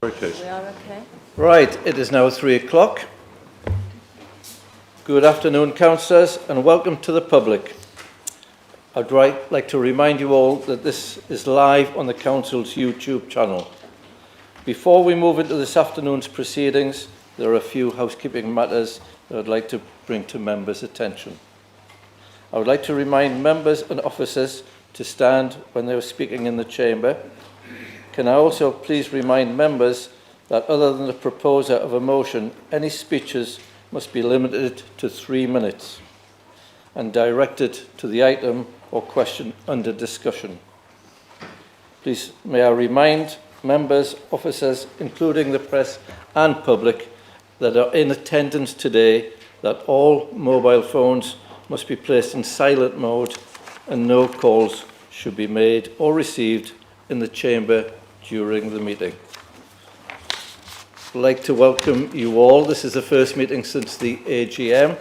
Okay. We are okay. Right, it is now 3 o'clock. Good afternoon, councillors, and welcome to the public. I'd like to remind you all that this is live on the council's YouTube channel. Before we move into this afternoon's proceedings, there are a few housekeeping matters that I'd like to bring to members' attention. I would like to remind members and officers to stand when they are speaking in the chamber. Can I also please remind members that other than the proposer of a motion, any speeches must be limited to 3 minutes and directed to the item or question under discussion. Please may I remind members, officers, including the press and public that are in attendance today that all mobile phones must be placed in silent mode and no calls should be made or received in the chamber during the meeting. I'd like to welcome you all. This is the first meeting since the AGM.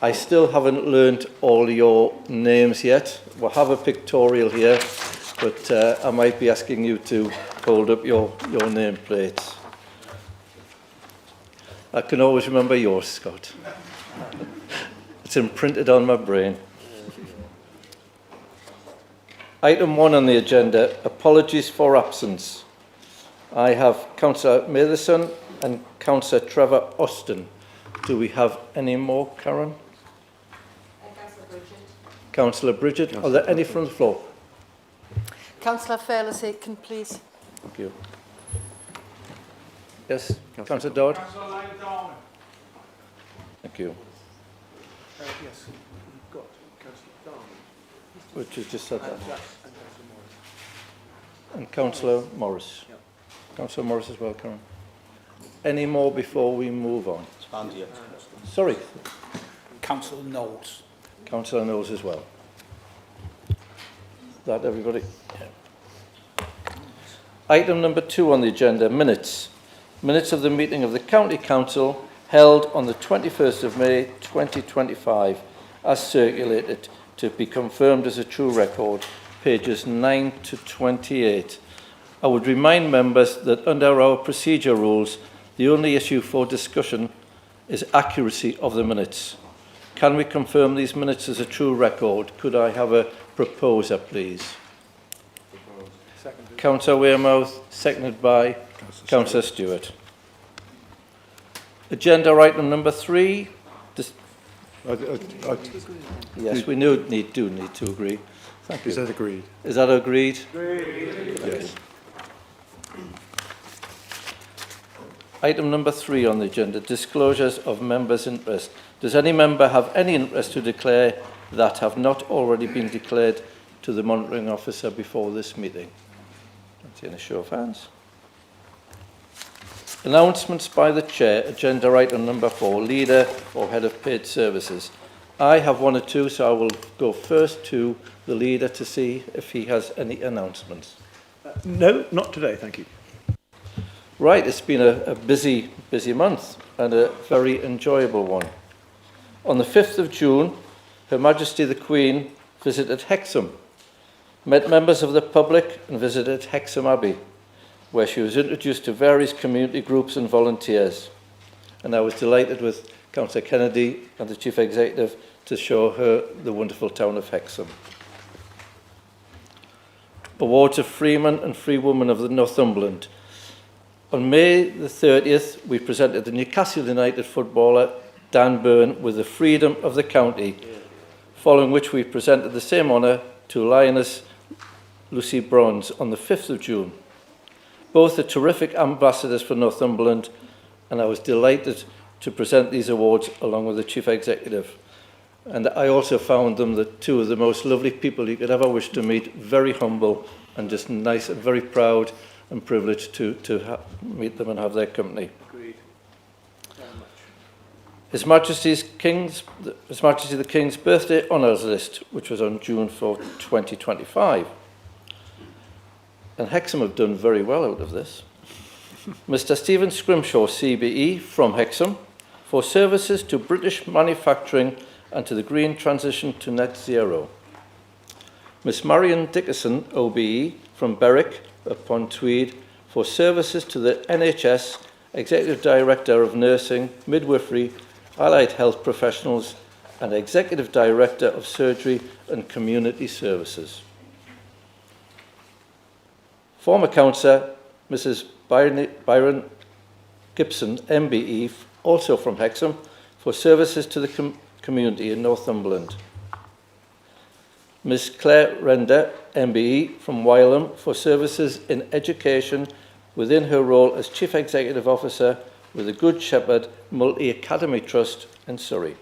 I still haven't learned all your names yet. We'll have a pictorial here, but I might be asking you to hold up your name plates. I can always remember yours, Scott. It's imprinted on my brain. Item 1 on the agenda, apologies for absence. I have Councillor Matherson and Councillor Trevor Austin. Do we have any more, Karen? Councillor Bridget. Councillor Bridget. Are there any from the floor? Councillor Fairless-Aitken, please. Thank you. Yes, Councillor Dodd. Councillor Lane Darwin. Thank you. Yes, you've got Councillor Darwin. Which has just said that. And Councillor Morris. And Councillor Morris. Yep. Councillor Morris as well, Karen. Any more before we move on? Sorry. Councillor Knowles. Councillor Knowles as well. That everybody? Yeah. Item number 2 on the agenda, minutes. Minutes of the meeting of the County Council held on the 21st of May 2025 as circulated to be confirmed as a true record, pages 9 to 28. I would remind members that under our procedure rules, the only issue for discussion is accuracy of the minutes. Can we confirm these minutes as a true record? Could I have a proposer, please? Councillor Wearmouth, seconded by Councillor Stewart. Agenda item number 3. Yes, we do need to agree. Thank you. Is that agreed? Is that agreed? Agreed. Yes. Item number 3 on the agenda, disclosures of members' interest. Does any member have any interest to declare that have not already been declared to the monitoring officer before this meeting? Don't see any show of hands. Announcements by the chair, agenda item number 4, leader or head of paid services. I have 1 or 2, so I will go first to the leader to see if he has any announcements. No, not today, thank you. Right, it's been a busy month and a very enjoyable one. On the 5th of June, Her Majesty the Queen visited Hexham, met members of the public and visited Hexham Abbey, where she was introduced to various community groups and volunteers. And I was delighted with Councillor Kennedy and the Chief Executive to show her the wonderful town of Hexham. Awards of Freeman and Freewoman of the Northumberland. On May the 30th, we presented the Newcastle United footballer Dan Byrne with the Freedom of the County, following which we presented the same honour to Lioness Lucy Bronze on the 5th of June. Both are terrific ambassadors for Northumberland, and I was delighted to present these awards along with the Chief Executive. And I also found them the 2 of the most lovely people you could ever wish to meet, very humble and just nice and very proud and privileged to meet them and have their company. Agreed. Very much. His Majesty the King's birthday honours list, which was on June 4, 2025. And Hexham have done very well out of this. Mr. Stephen Scrimshaw, CBE, from Hexham, for services to British manufacturing and to the green transition to net zero. Miss Marion Dickerson, OBE, from Berwick upon Tweed, for services to the NHS, Executive Director of Nursing, Midwifery, Allied Health Professionals and Executive Director of Surgery and Community Services. Former Councillor Mrs Byron Gibson, MBE, also from Hexham, for services to the community in Northumberland. Ms Claire Render, MBE, from Wylam, for services in education within her role as Chief Executive Officer with the Good Shepherd Multi-Academy Trust in Surrey.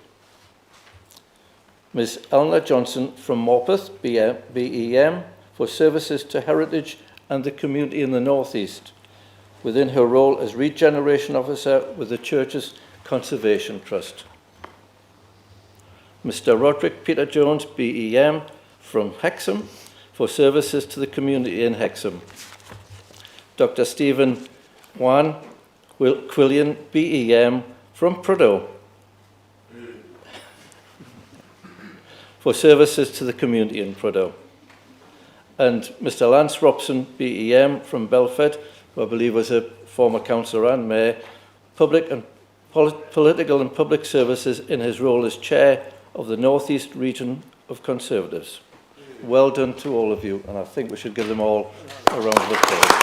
Ms Eleanor Johnson from Morpeth, BEM, for services to heritage and the community in the North East, within her role as Regeneration Officer with the Church's Conservation Trust. Mr Roderick Peter Jones, BEM, from Hexham, for services to the community in Hexham. Dr Stephen Wan Quillian, BEM, from Prudhoe, for services to the community in Prudhoe. And Mr Lance Robson, BEM, from Belford, who I believe was a former councillor and mayor, public and political and public services in his role as chair of the North East region of Conservatives. Well done to all of you, and I think we should give them all a round of applause.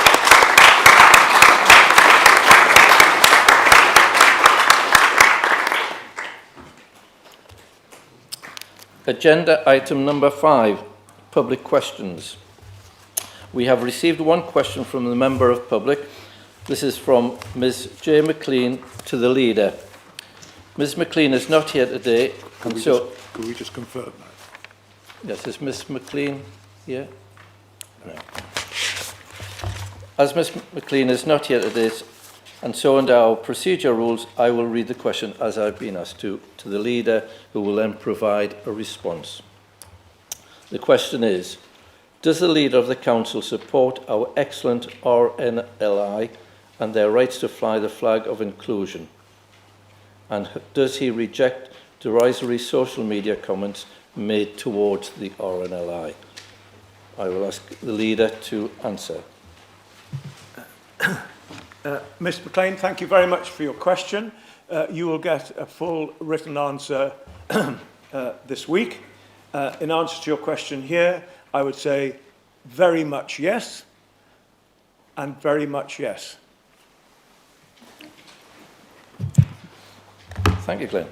Agenda item number 5, public questions. We have received one question from the member of public. This is from Ms J McLean to the leader. Ms McLean is not here today, Could we just confirm that? Yes, is Ms McLean here? No. As Ms McLean is not here today, and so under our procedure rules, I will read the question as I've been asked to the leader, who will then provide a response. The question is, does the leader of the council support our excellent RNLI and their rights to fly the flag of inclusion? And does he reject derisory social media comments made towards the RNLI? I will ask the leader to answer. Ms McLean, thank you very much for your question. You will get a full written answer this week. In answer to your question here, I would say very much yes and very much yes. Thank you, Glenn.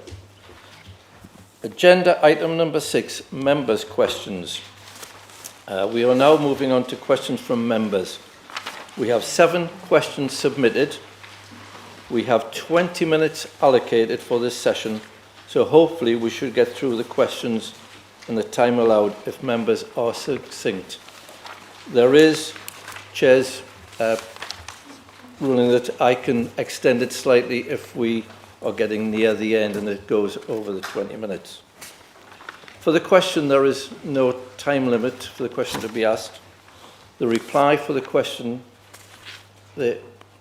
Agenda item number 6, members' questions. We are now moving on to questions from members. We have 7 questions submitted. We have 20 minutes allocated for this session, so hopefully we should get through the questions in the time allowed if members are succinct. There is, Chair's ruling that I can extend it slightly if we are getting near the end and it goes over the 20 minutes. For the question, there is no time limit for the question to be asked. The reply for the question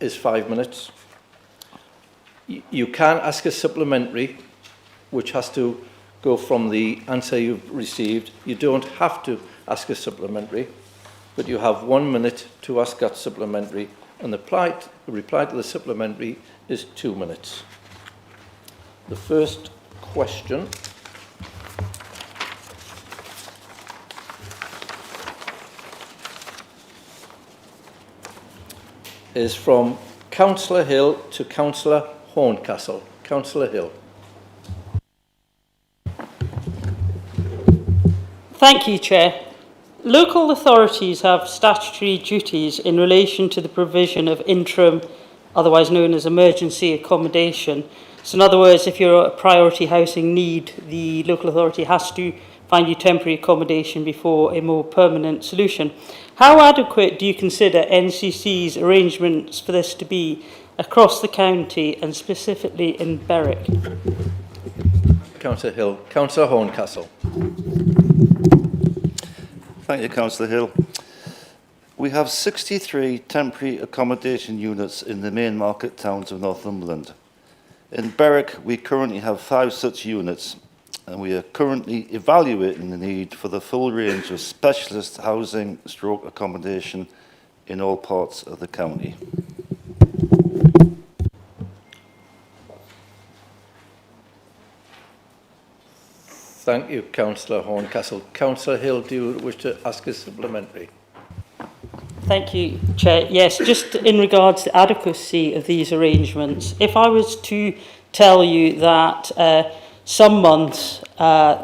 is 5 minutes. You can ask a supplementary, which has to go from the answer you've received. You don't have to ask a supplementary, but you have 1 minute to ask that supplementary, and the reply to the supplementary is 2 minutes. The first question is from Councillor Hill to Councillor Horncastle. Councillor Hill. Thank you, Chair. Local authorities have statutory duties in relation to the provision of interim, otherwise known as emergency accommodation. So in other words, if you're a priority housing need, the local authority has to find you temporary accommodation before a more permanent solution. How adequate do you consider NCC's arrangements for this to be across the county and specifically in Berwick? Councillor Hill. Councillor Horncastle. Thank you, Councillor Hill. We have 63 temporary accommodation units in the main market towns of Northumberland. In Berwick, we currently have 5 such units, and we are currently evaluating the need for the full range of specialist housing stroke accommodation in all parts of the county. Thank you, Councillor Horncastle. Councillor Hill, do you wish to ask a supplementary? Thank you, Chair. Yes, just in regards to the adequacy of these arrangements, if I was to tell you that some months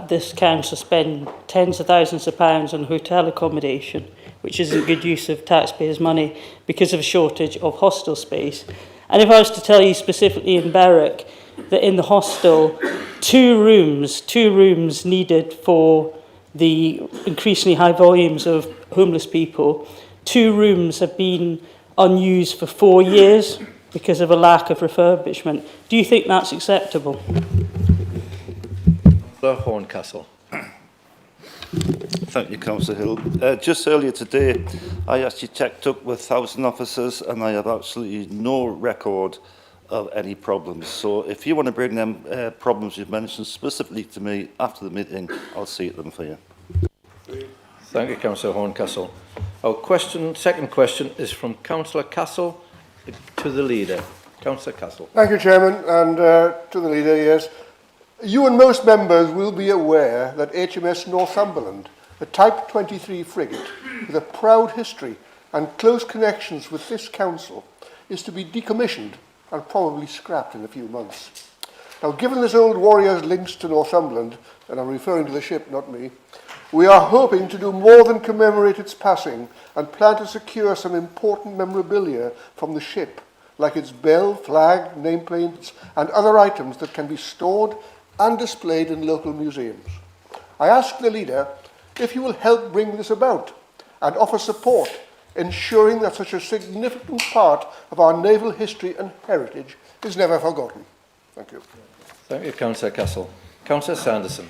this council spend tens of thousands of pounds on hotel accommodation, which is a good use of taxpayers' money because of a shortage of hostel space, and if I was to tell you specifically in Berwick that in the hostel, two rooms needed for the increasingly high volumes of homeless people, 2 rooms have been unused for 4 years because of a lack of refurbishment. Do you think that's acceptable? Councillor Horncastle. Thank you, Councillor Hill. Just earlier today, I actually checked up with housing officers and I have absolutely no record of any problems. So if you want to bring them problems you've mentioned specifically to me after the meeting, I'll see them for you. Thank you, Councillor Horncastle. Our second question is from Councillor Castle to the leader. Councillor Castle. Thank you, Chairman, and to the leader, yes. You and most members will be aware that HMS Northumberland, a Type 23 frigate with a proud history and close connections with this council, is to be decommissioned and probably scrapped in a few months. Now, given this old warrior's links to Northumberland, and I'm referring to the ship, not me, we are hoping to do more than commemorate its passing and plan to secure some important memorabilia from the ship, like its bell, flag, nameplates, and other items that can be stored and displayed in local museums. I ask the leader if you will help bring this about and offer support, ensuring that such a significant part of our naval history and heritage is never forgotten. Thank you. Thank you, Councillor Castle. Councillor Sanderson.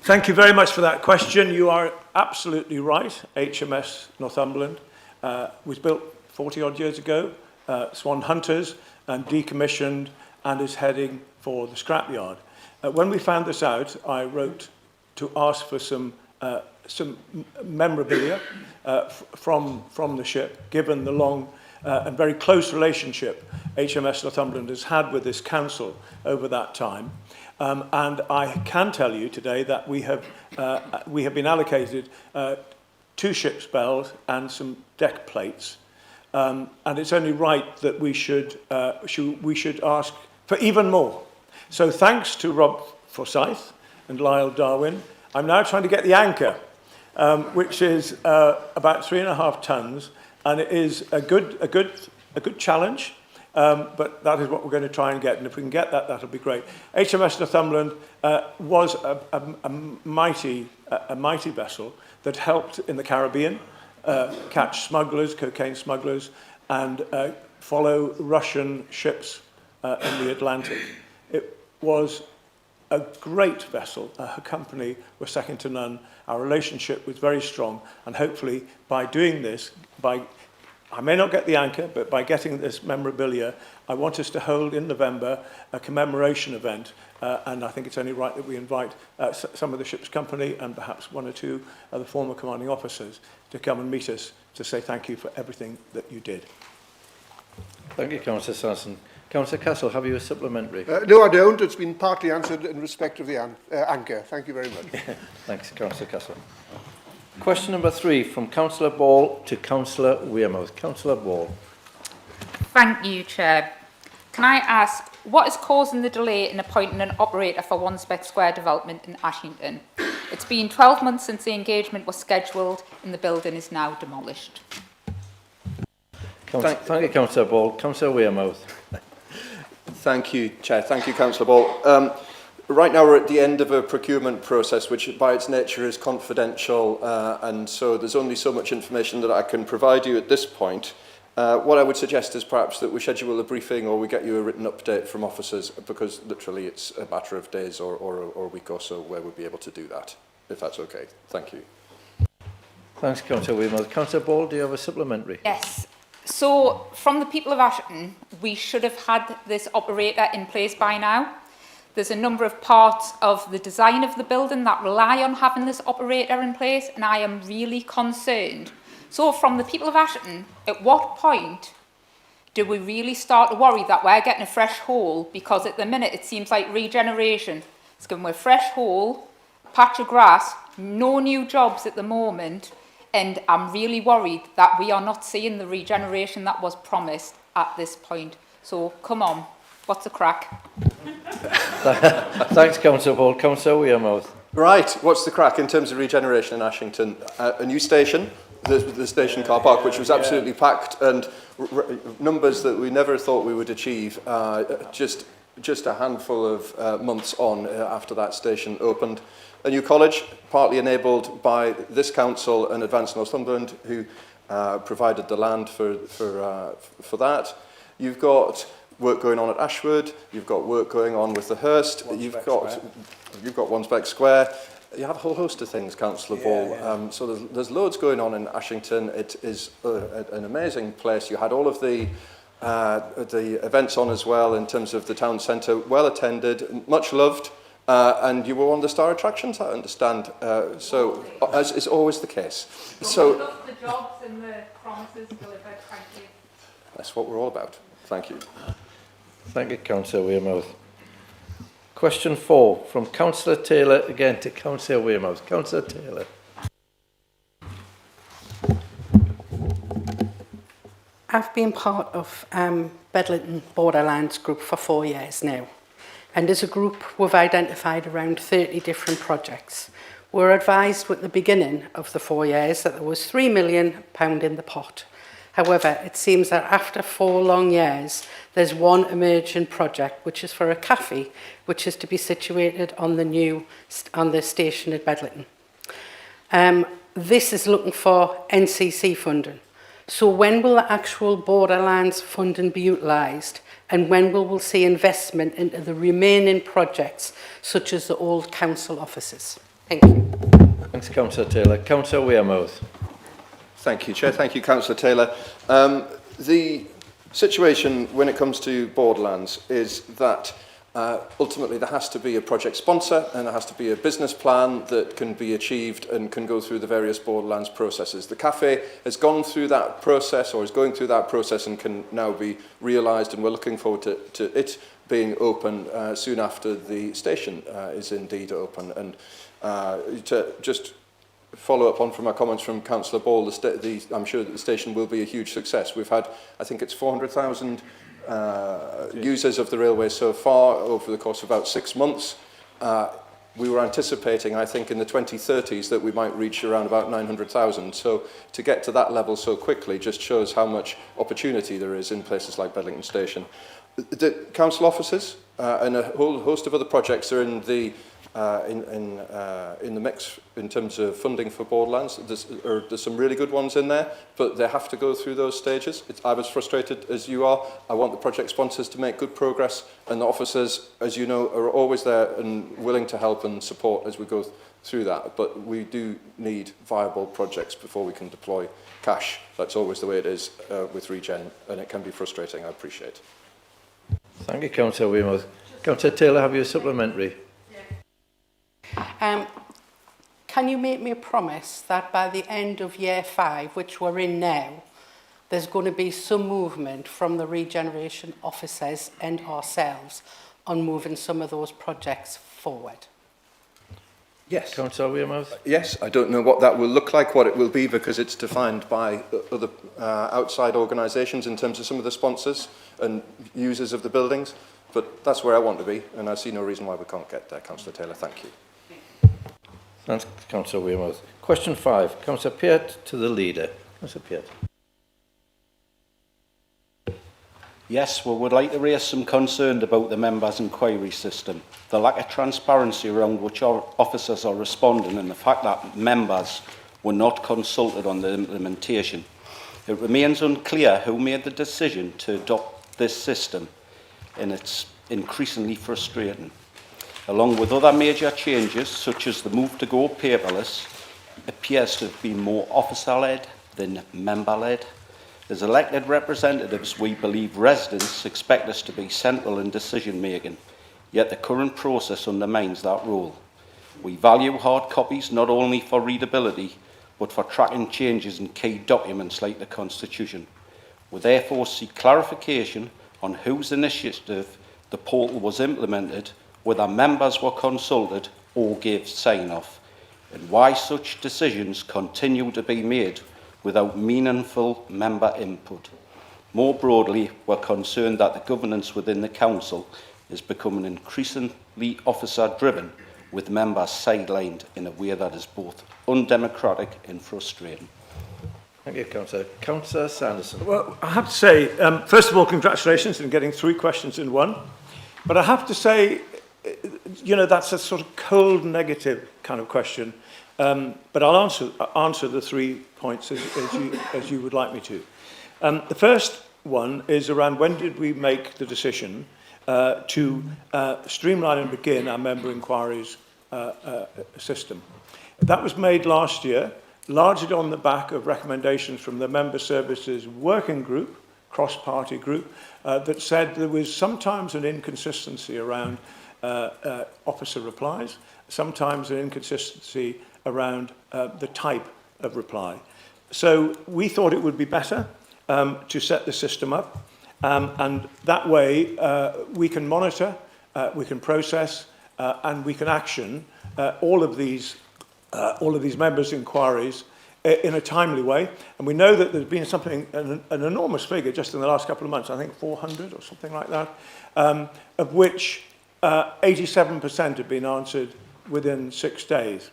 Thank you very much for that question. You are absolutely right. HMS Northumberland was built 40-odd years ago, Swan Hunters, and decommissioned and is heading for the scrapyard. When we found this out, I wrote to ask for some memorabilia from the ship, given the long and very close relationship HMS Northumberland has had with this council over that time. And I can tell you today that we have been allocated 2 ship's bells and some deck plates. And it's only right that we should ask for even more. So thanks to Rob Forsyth and Lyle Darwin, I'm now trying to get the anchor, which is about 3.5 tons, and it is a good challenge. But that is what we're going to try and get, and if we can get that, that'll be great. HMS Northumberland was a mighty vessel that helped in the Caribbean catch smugglers, cocaine smugglers, and follow Russian ships in the Atlantic. It was a great vessel. Her company was second to none. Our relationship was very strong, and hopefully by doing this, I may not get the anchor, but by getting this memorabilia, I want us to hold in November a commemoration event, and I think it's only right that we invite some of the ship's company and perhaps 1 or 2 of the former commanding officers to come and meet us to say thank you for everything that you did. Thank you, Councillor Sanderson. Councillor Castle, have you a supplementary? No, I don't. It's been partly answered in respect of the anchor. Thank you very much. Thanks, Councillor Castle. Question number 3 from Councillor Ball to Councillor Wearmouth. Councillor Ball. Thank you, Chair. Can I ask, what is causing the delay in appointing an operator for Wandsbeck Square development in Ashington? It's been 12 months since the engagement was scheduled and the building is now demolished. Thank you, Councillor Ball. Councillor Wearmouth. Thank you, Chair. Thank you, Councillor Ball. Right now we're at the end of a procurement process which by its nature is confidential and so there's only so much information that I can provide you at this point. What I would suggest is perhaps that we schedule a briefing or we get you a written update from officers because literally it's a matter of days or a week or so where we'll be able to do that, if that's okay. Thank you. Thanks, Councillor Wearmouth. Councillor Ball, do you have a supplementary? Yes. So from the people of Ashington, we should have had this operator in place by now. There's a number of parts of the design of the building that rely on having this operator in place, and I am really concerned So from the people of Ashington, at what point do we really start to worry that we're getting a fresh hole? Because at the minute it seems like regeneration is giving us a fresh hole, patch of grass, no new jobs at the moment, and I'm really worried that we are not seeing the regeneration that was promised at this point. So come on, what's the crack? Thanks, Councillor Paul. Councillor Wearmouth. Right, what's the crack in terms of regeneration in Ashington? A new station, the station car park, which was absolutely packed, and numbers that we never thought we would achieve just a handful of months on after that station opened. A new college, partly enabled by this council and Advance Northumberland, who provided the land for that. You've got work going on at Ashwood, you've got work going on with the Hurst, you've got Wandsbeck Square. You have a whole host of things, Councillor Ball. So there's loads going on in Ashington. It is an amazing place. You had all of the events on as well in terms of the town centre, well attended, much loved, and you were one of the star attractions, I understand. So, as is always the case. So, the jobs and the promises delivered, thank you. That's what we're all about. Thank you. Thank you, Councillor Wearmouth. Question 4 from Councillor Taylor again to Councillor Wearmouth. Councillor Taylor. I've been part of Bedlington Borderlands Group for 4 years now. And as a group, we've identified around 30 different projects. We're advised at the beginning of the 4 years that there was £3 million in the pot. However, it seems that after 4 long years, there's one emerging project, which is for a cafe, which is to be situated on the station at Bedlington. This is looking for NCC funding. So when will the actual Borderlands funding be utilised, and when will we see investment into the remaining projects, such as the old council offices? Thank you. Thanks, Councillor Taylor. Councillor Wearmouth. Thank you, Chair. Thank you, Councillor Taylor. The situation when it comes to Borderlands is that ultimately there has to be a project sponsor and there has to be a business plan that can be achieved and can go through the various Borderlands processes. The cafe has gone through that process, or is going through that process, and can now be realised, and we're looking forward to it being open soon after the station is indeed open. And to just follow up on from our comments from Councillor Ball, I'm sure that the station will be a huge success. We've had, I think it's 400,000 users of the railway so far over the course of about 6 months. We were anticipating, I think, in the 2030s that we might reach around about 900,000. So to get to that level so quickly just shows how much opportunity there is in places like Bedlington Station. The council offices and a whole host of other projects are in the mix in terms of funding for Borderlands. There's some really good ones in there, but they have to go through those stages. I'm as frustrated as you are. I want the project sponsors to make good progress, and the officers, as you know, are always there and willing to help and support as we go through that. But we do need viable projects before we can deploy cash. That's always the way it is with Regen, and it can be frustrating, I appreciate. Thank you, Councillor Wearmouth. Councillor Taylor, have you a supplementary? Can you make me a promise that by the end of year 5, which we're in now, there's going to be some movement from the regeneration officers and ourselves on moving some of those projects forward? Yes. Councillor Wearmouth. Yes, I don't know what that will look like, what it will be, because it's defined by other outside organisations in terms of some of the sponsors and users of the buildings. But that's where I want to be, and I see no reason why we can't get there, Councillor Taylor. Thank you. Thanks, Councillor Wearmouth. Question 5, Councillor Peart to the leader. Councillor Peart. Yes, we would like to raise some concern about the members' inquiry system, the lack of transparency around which our officers are responding, and the fact that members were not consulted on the implementation. It remains unclear who made the decision to adopt this system, and it's increasingly frustrating. Along with other major changes, such as the move to go paperless, appears to have been more officer-led than member-led. As elected representatives, we believe residents expect us to be central in decision-making, yet the current process undermines that role. We value hard copies not only for readability, but for tracking changes in key documents like the Constitution. We therefore seek clarification on whose initiative the portal was implemented, whether members were consulted or gave sign-off, and why such decisions continue to be made without meaningful member input. More broadly, we're concerned that the governance within the Council is becoming increasingly officer-driven, with members sidelined in a way that is both undemocratic and frustrating. Thank you, Councillor. Councillor Sanderson. Well, I have to say, first of all, congratulations on getting 3 questions in one. But I have to say, you know, that's a sort of cold negative kind of question. But I'll answer the 3 points as you would like me to. The first one is around when did we make the decision to streamline and begin our member inquiries system. That was made last year, largely on the back of recommendations from the Member Services Working Group, cross-party group, that said there was sometimes an inconsistency around officer replies, sometimes an inconsistency around the type of reply. So we thought it would be better to set the system up, and that way we can monitor, we can process, and we can action all of these members' inquiries in a timely way. And we know that there's been something, an enormous figure just in the last couple of months, I think 400 or something like that, of which 87% have been answered within 6 days.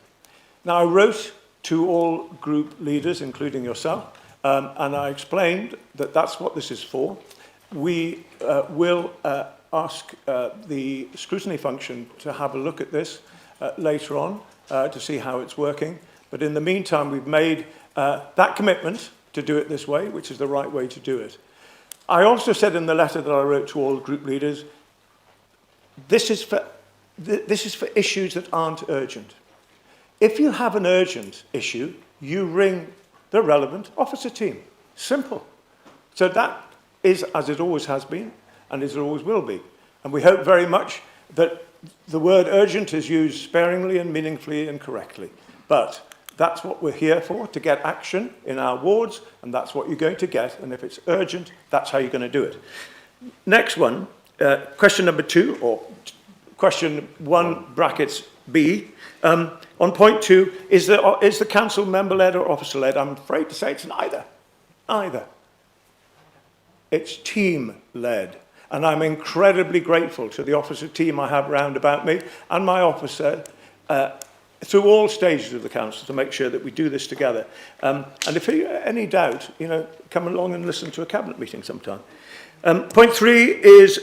Now, I wrote to all group leaders, including yourself, and I explained that that's what this is for. We will ask the scrutiny function to have a look at this later on to see how it's working. But in the meantime, we've made that commitment to do it this way, which is the right way to do it. I also said in the letter that I wrote to all group leaders, this is for issues that aren't urgent. If you have an urgent issue, you ring the relevant officer team. Simple. So that is as it always has been and as it always will be. And we hope very much that the word urgent is used sparingly and meaningfully and correctly. But that's what we're here for, to get action in our wards, and that's what you're going to get. And if it's urgent, that's how you're going to do it. Next one, question number 2, or question 1 brackets B. On point 2, is the council member-led or officer-led? I'm afraid to say it's neither. Either. It's team-led. And I'm incredibly grateful to the officer team I have round about me and my officer through all stages of the council to make sure that we do this together. And if you any doubt, you know, come along and listen to a cabinet meeting sometime. Point 3 is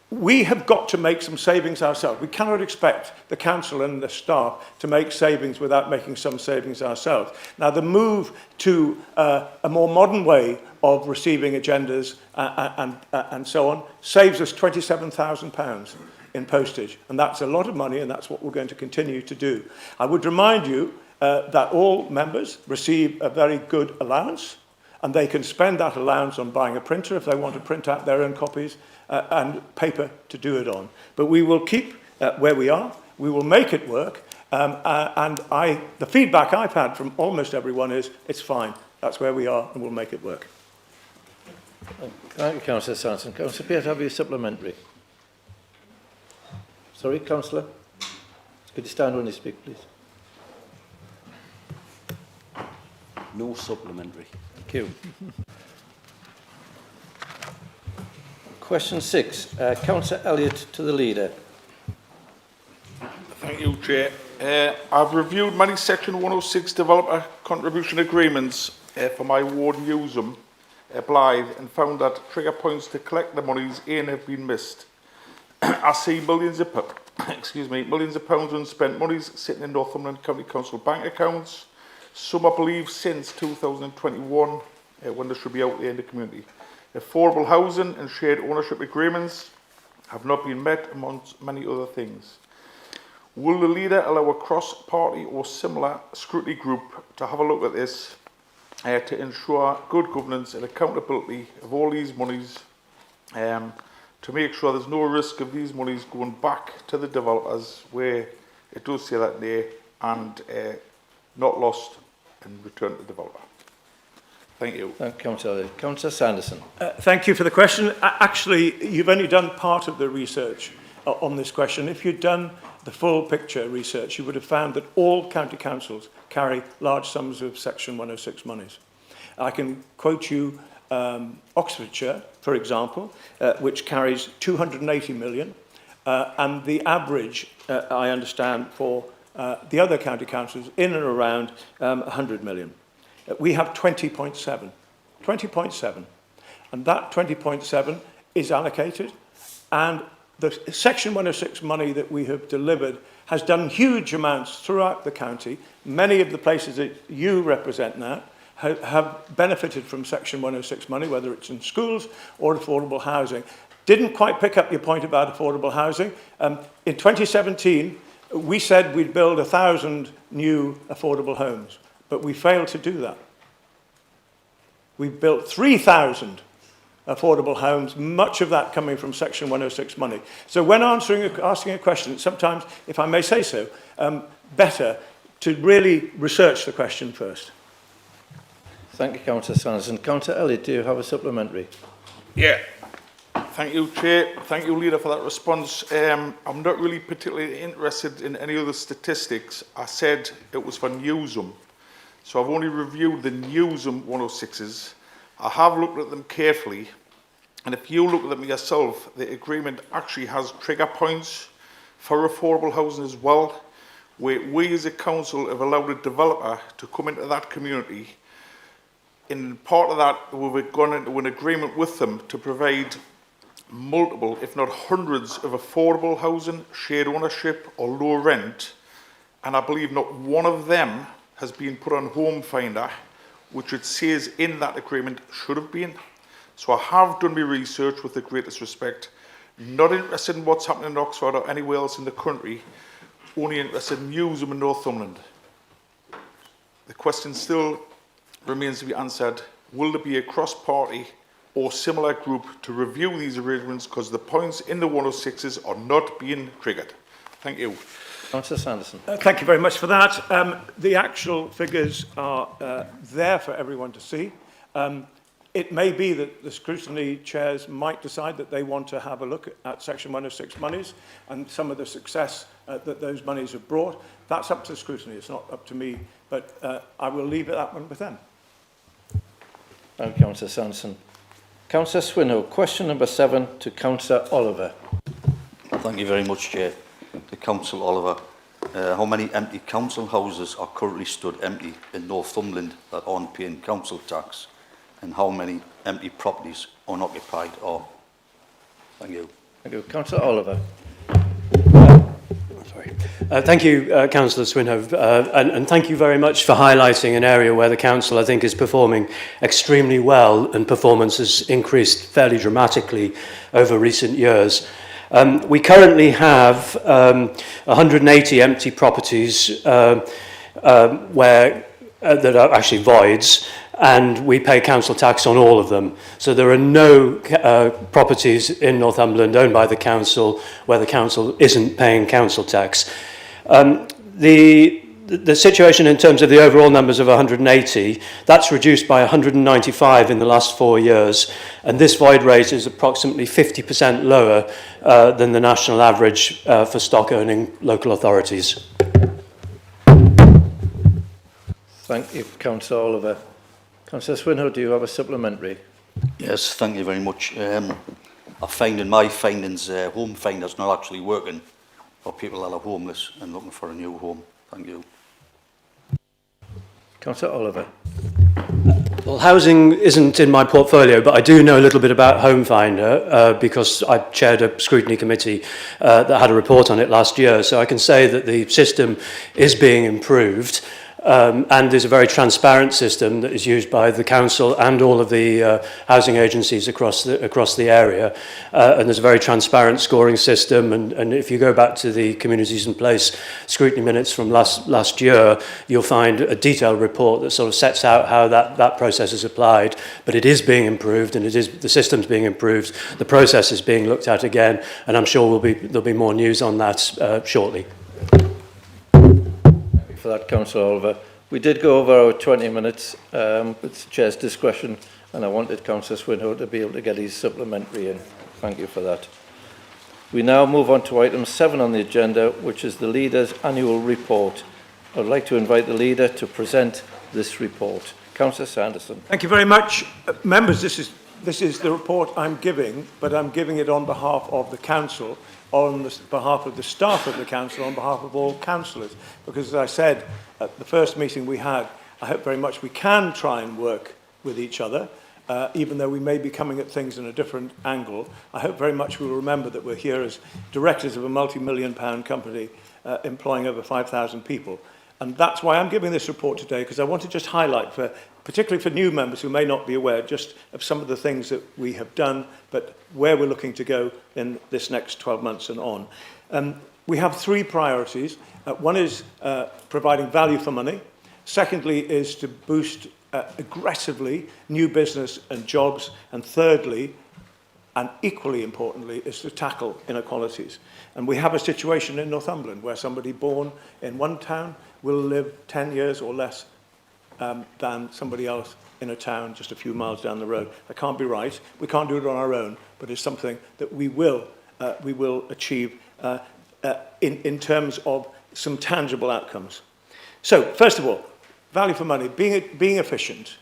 we have got to make some savings ourselves. We cannot expect the council and the staff to make savings without making some savings ourselves. Now, the move to a more modern way of receiving agendas and so on saves us £27,000 in postage, and that's a lot of money, and that's what we're going to continue to do. I would remind you that all members receive a very good allowance, and they can spend that allowance on buying a printer if they want to print out their own copies, and paper to do it on. But we will keep where we are. We will make it work. And the feedback I've had from almost everyone is, it's fine. That's where we are, and we'll make it work. Thank you, Councillor Sanderson. Councillor Pearce, have you supplementary? Sorry, Councillor? Could you stand when you speak, please? No supplementary. Thank you. Question 6, Councillor Elliott to the Leader. Thank you, Chair. I've reviewed many Section 106 developer contribution agreements for my ward and use them, Blythe, and found that trigger points to collect the monies in have been missed. I see millions of pounds unspent monies sitting in Northumberland County Council bank accounts. Some, I believe, since 2021, when they should be out there in the community. Affordable housing and shared ownership agreements have not been met, amongst many other things. Will the Leader allow a cross-party or similar scrutiny group to have a look at this to ensure good governance and accountability of all these monies, to make sure there's no risk of these monies going back to the developers where it does say that there, and not lost and return to the developer. Thank you. Thank you, Councillor. Councillor Sanderson. Thank you for the question. Actually, you've only done part of the research on this question. If you'd done the full picture research, you would have found that all county councils carry large sums of Section 106 monies. I can quote you Oxfordshire, for example, which carries 280 million, and the average, I understand, for the other county councils in and around 100 million. We have 20.7, and that 20.7 is allocated, and the Section 106 money that we have delivered has done huge amounts throughout the county. Many of the places that you represent now have benefited from Section 106 money, whether it's in schools or affordable housing. Didn't quite pick up your point about affordable housing. In 2017, we said we'd build 1,000 new affordable homes, but we failed to do that. We built 3,000 affordable homes, much of that coming from Section 106 money. So when asking a question, sometimes, if I may say so, better to really research the question first. Thank you, Councillor Sanderson. Councillor Elliott, do you have a supplementary? Yeah. Thank you, Chair. Thank you, Leader, for that response. I'm not really particularly interested in any other statistics. I said it was for Newsum. So I've only reviewed the Newsum 106s. I have looked at them carefully. And if you look at them yourself, the agreement actually has trigger points for affordable housing as well, where we as a council have allowed a developer to come into that community. In part of that, we've gone into an agreement with them to provide multiple, if not hundreds, of affordable housing, shared ownership or low rent, and I believe not one of them has been put on Home Finder, which it says in that agreement should have been. So I have done my research with the greatest respect, not interested in what's happening in Oxford or anywhere else in the country, only interested in Newsum and Northumberland. The question still remains to be answered. Will there be a cross-party or similar group to review these arrangements, because the points in the 106s are not being triggered? Thank you. Councillor Sanderson. Thank you very much for that. The actual figures are there for everyone to see. It may be that the scrutiny chairs might decide that they want to have a look at Section 106 monies and some of the success that those monies have brought. That's up to scrutiny. It's not up to me, but I will leave that one with them. Thank you, Councillor Sanderson. Councillor Swinhoe, question number 7 to Councillor Oliver. Thank you very much, Chair. To Councillor Oliver, how many empty council houses are currently stood empty in Northumberland that aren't paying council tax, and how many empty properties unoccupied are? Thank you. Thank you. Councillor Oliver. Thank you, Councillor Swinhoe, and thank you very much for highlighting an area where the council, I think, is performing extremely well, and performance has increased fairly dramatically over recent years. We currently have 180 empty properties that are actually voids, and we pay council tax on all of them. So there are no properties in Northumberland owned by the council where the council isn't paying council tax. The situation in terms of the overall numbers of 180, that's reduced by 195 in the last 4 years, and this void rate is approximately 50% lower than the national average for stock-owning local authorities. Thank you, Councillor Oliver. Councillor Swinhoe, do you have a supplementary? Yes, thank you very much. I find in my findings, Home Finder's not actually working for people that are homeless and looking for a new home. Thank you. Councillor Oliver. Well, housing isn't in my portfolio, but I do know a little bit about Home Finder because I chaired a scrutiny committee that had a report on it last year. So I can say that the system is being improved. And there's a very transparent system that is used by the council and all of the housing agencies across the area. And there's a very transparent scoring system. And if you go back to the Communities in Place scrutiny minutes from last year, you'll find a detailed report that sort of sets out how that process is applied. But it is being improved, and the system's being improved. The process is being looked at again, and I'm sure there'll be more news on that shortly. For that, Councillor Oliver. We did go over our 20 minutes with the Chair's discretion, and I wanted Councillor Swinhoe to be able to get his supplementary in. Thank you for that. We now move on to item 7 on the agenda, which is the Leader's Annual Report. I would like to invite the Leader to present this report. Councillor Sanderson. Thank you very much. Members, this is the report I'm giving, but I'm giving it on behalf of the Council, on behalf of the staff of the Council, on behalf of all councillors. Because as I said at the first meeting we had, I hope very much we can try and work with each other, even though we may be coming at things in a different angle. I hope very much we'll remember that we're here as directors of a multi-million-pound company employing over 5,000 people. And that's why I'm giving this report today, because I want to just highlight, particularly for new members who may not be aware, just of some of the things that we have done, but where we're looking to go in this next 12 months and on. We have 3 priorities. One is providing value for money. Secondly is to boost aggressively new business and jobs. And thirdly, and equally importantly, is to tackle inequalities. And we have a situation in Northumberland where somebody born in one town will live 10 years or less than somebody else in a town just a few miles down the road. That can't be right. We can't do it on our own, but it's something that we will achieve in terms of some tangible outcomes. So, first of all, value for money. Being efficient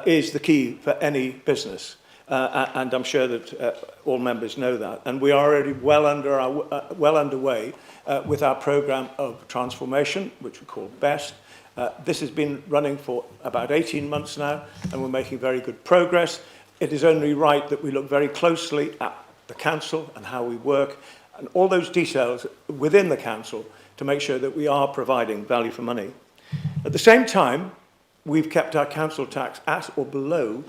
is the key for any business. And I'm sure that all members know that. And we are already well underway with our programme of transformation, which we call BEST. This has been running for about 18 months now, and we're making very good progress. It is only right that we look very closely at the council and how we work, and all those details within the council to make sure that we are providing value for money. At the same time, we've kept our council tax at or below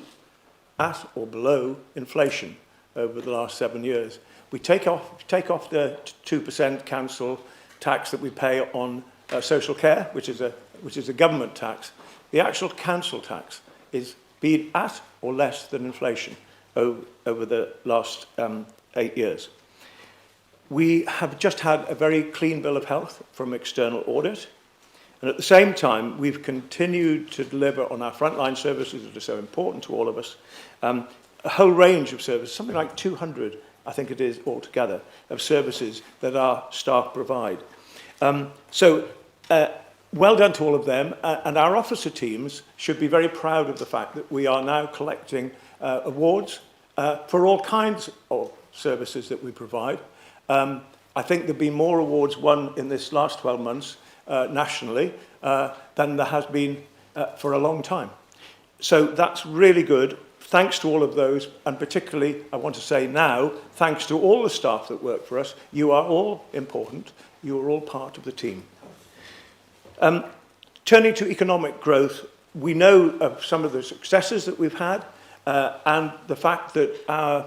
inflation over the last 7 years. We take off the 2% council tax that we pay on social care, which is a government tax. The actual council tax is be at or less than inflation over the last 8 years. We have just had a very clean bill of health from external audit. And at the same time, we've continued to deliver on our frontline services that are so important to all of us, a whole range of services, something like 200, I think it is altogether, of services that our staff provide. Well done to all of them, and our officer teams should be very proud of the fact that we are now collecting awards for all kinds of services that we provide. I think there've been more awards won in this last 12 months nationally than there has been for a long time. So that's really good. Thanks to all of those, and particularly, I want to say now, thanks to all the staff that work for us. You are all important. You are all part of the team. Turning to economic growth, we know of some of the successes that we've had and the fact that our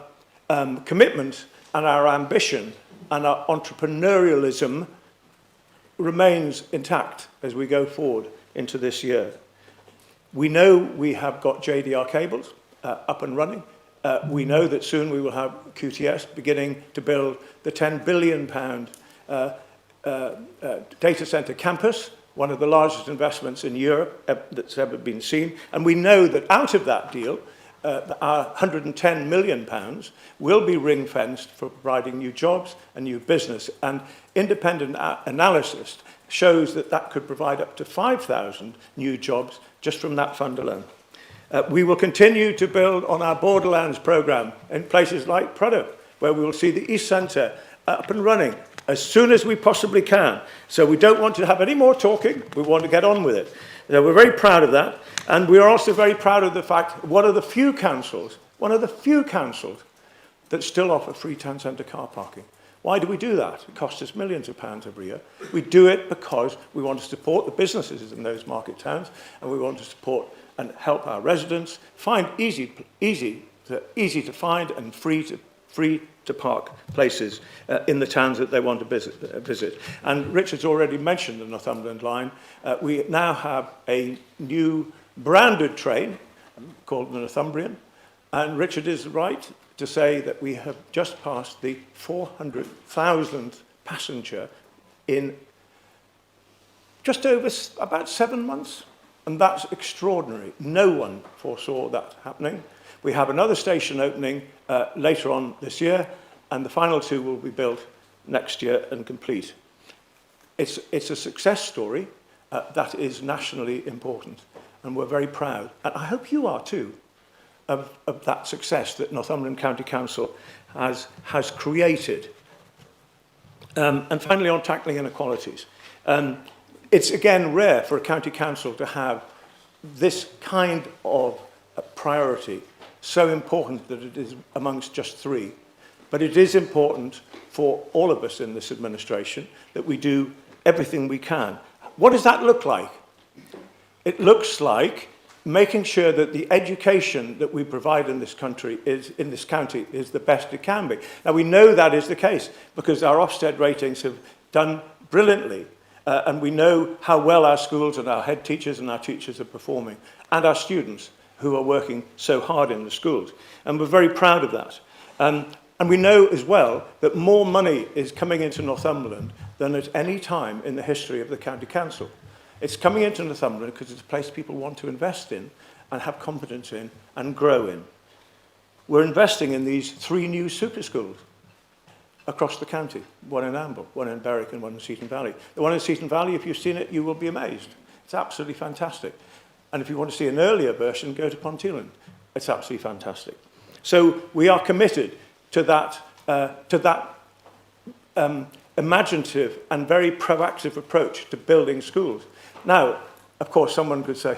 commitment and our ambition and our entrepreneurialism remains intact as we go forward into this year. We know we have got JDR cables up and running. We know that soon we will have QTS beginning to build the £10 billion data centre campus, one of the largest investments in Europe that's ever been seen. And we know that out of that deal, our £110 million will be ring-fenced for providing new jobs and new business. And independent analysis shows that that could provide up to 5,000 new jobs just from that fund alone. We will continue to build on our Borderlands programme in places like Prudhoe, where we will see the East Centre up and running as soon as we possibly can. So we don't want to have any more talking, we want to get on with it. So we're very proud of that, and we are also very proud of the fact one of the few councils that still offer free town centre car parking. Why do we do that? It costs us millions of pounds every year. We do it because we want to support the businesses in those market towns, and we want to support and help our residents find easy to find and free to park places in the towns that they want to visit. And Richard's already mentioned the Northumberland line. We now have a new branded train called the Northumbrian, and Richard is right to say that we have just passed the 400,000 passenger in just over about 7 months. And that's extraordinary. No one foresaw that happening. We have another station opening later on this year, and the final 2 will be built next year and complete. It's a success story that is nationally important, and we're very proud. And I hope you are too, of that success that Northumberland County Council has created. And finally, on tackling inequalities. It's again rare for a county council to have this kind of priority, so important that it is amongst just 3. But it is important for all of us in this administration that we do everything we can. What does that look like? It looks like making sure that the education that we provide in this county is the best it can be. Now, we know that is the case because our Ofsted ratings have done brilliantly. And we know how well our schools and our head teachers and our teachers are performing, and our students who are working so hard in the schools. And we're very proud of that. And we know as well that more money is coming into Northumberland than at any time in the history of the County Council. It's coming into Northumberland because it's a place people want to invest in and have confidence in and grow in. We're investing in these 3 new super schools across the county, 1 in Amble, 1 in Berwick and 1 in Seaton Valley. The one in Seaton Valley, if you've seen it, you will be amazed. It's absolutely fantastic. And if you want to see an earlier version, go to Pontyland. It's absolutely fantastic. So we are committed to that imaginative and very proactive approach to building schools. Now, of course, someone could say,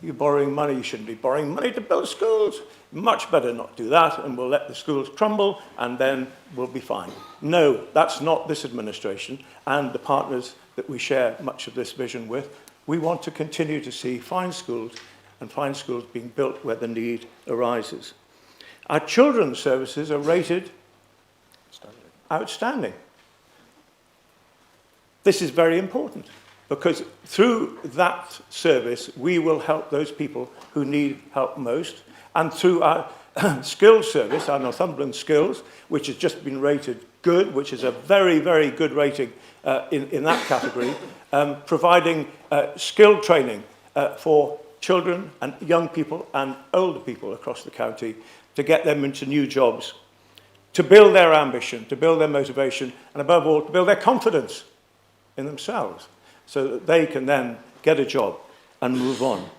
you're borrowing money, you shouldn't be borrowing money to build schools. Much better not do that, and we'll let the schools crumble, and then we'll be fine. No, that's not this administration and the partners that we share much of this vision with. We want to continue to see fine schools and fine schools being built where the need arises. Our children's services are rated outstanding. This is very important because through that service, we will help those people who need help most. And through our skills service, our Northumberland Skills, which has just been rated good, which is a very, very good rating in that category, providing skill training for children and young people and older people across the county to get them into new jobs, to build their ambition, to build their motivation, and above all, to build their confidence in themselves so that they can then get a job and move on.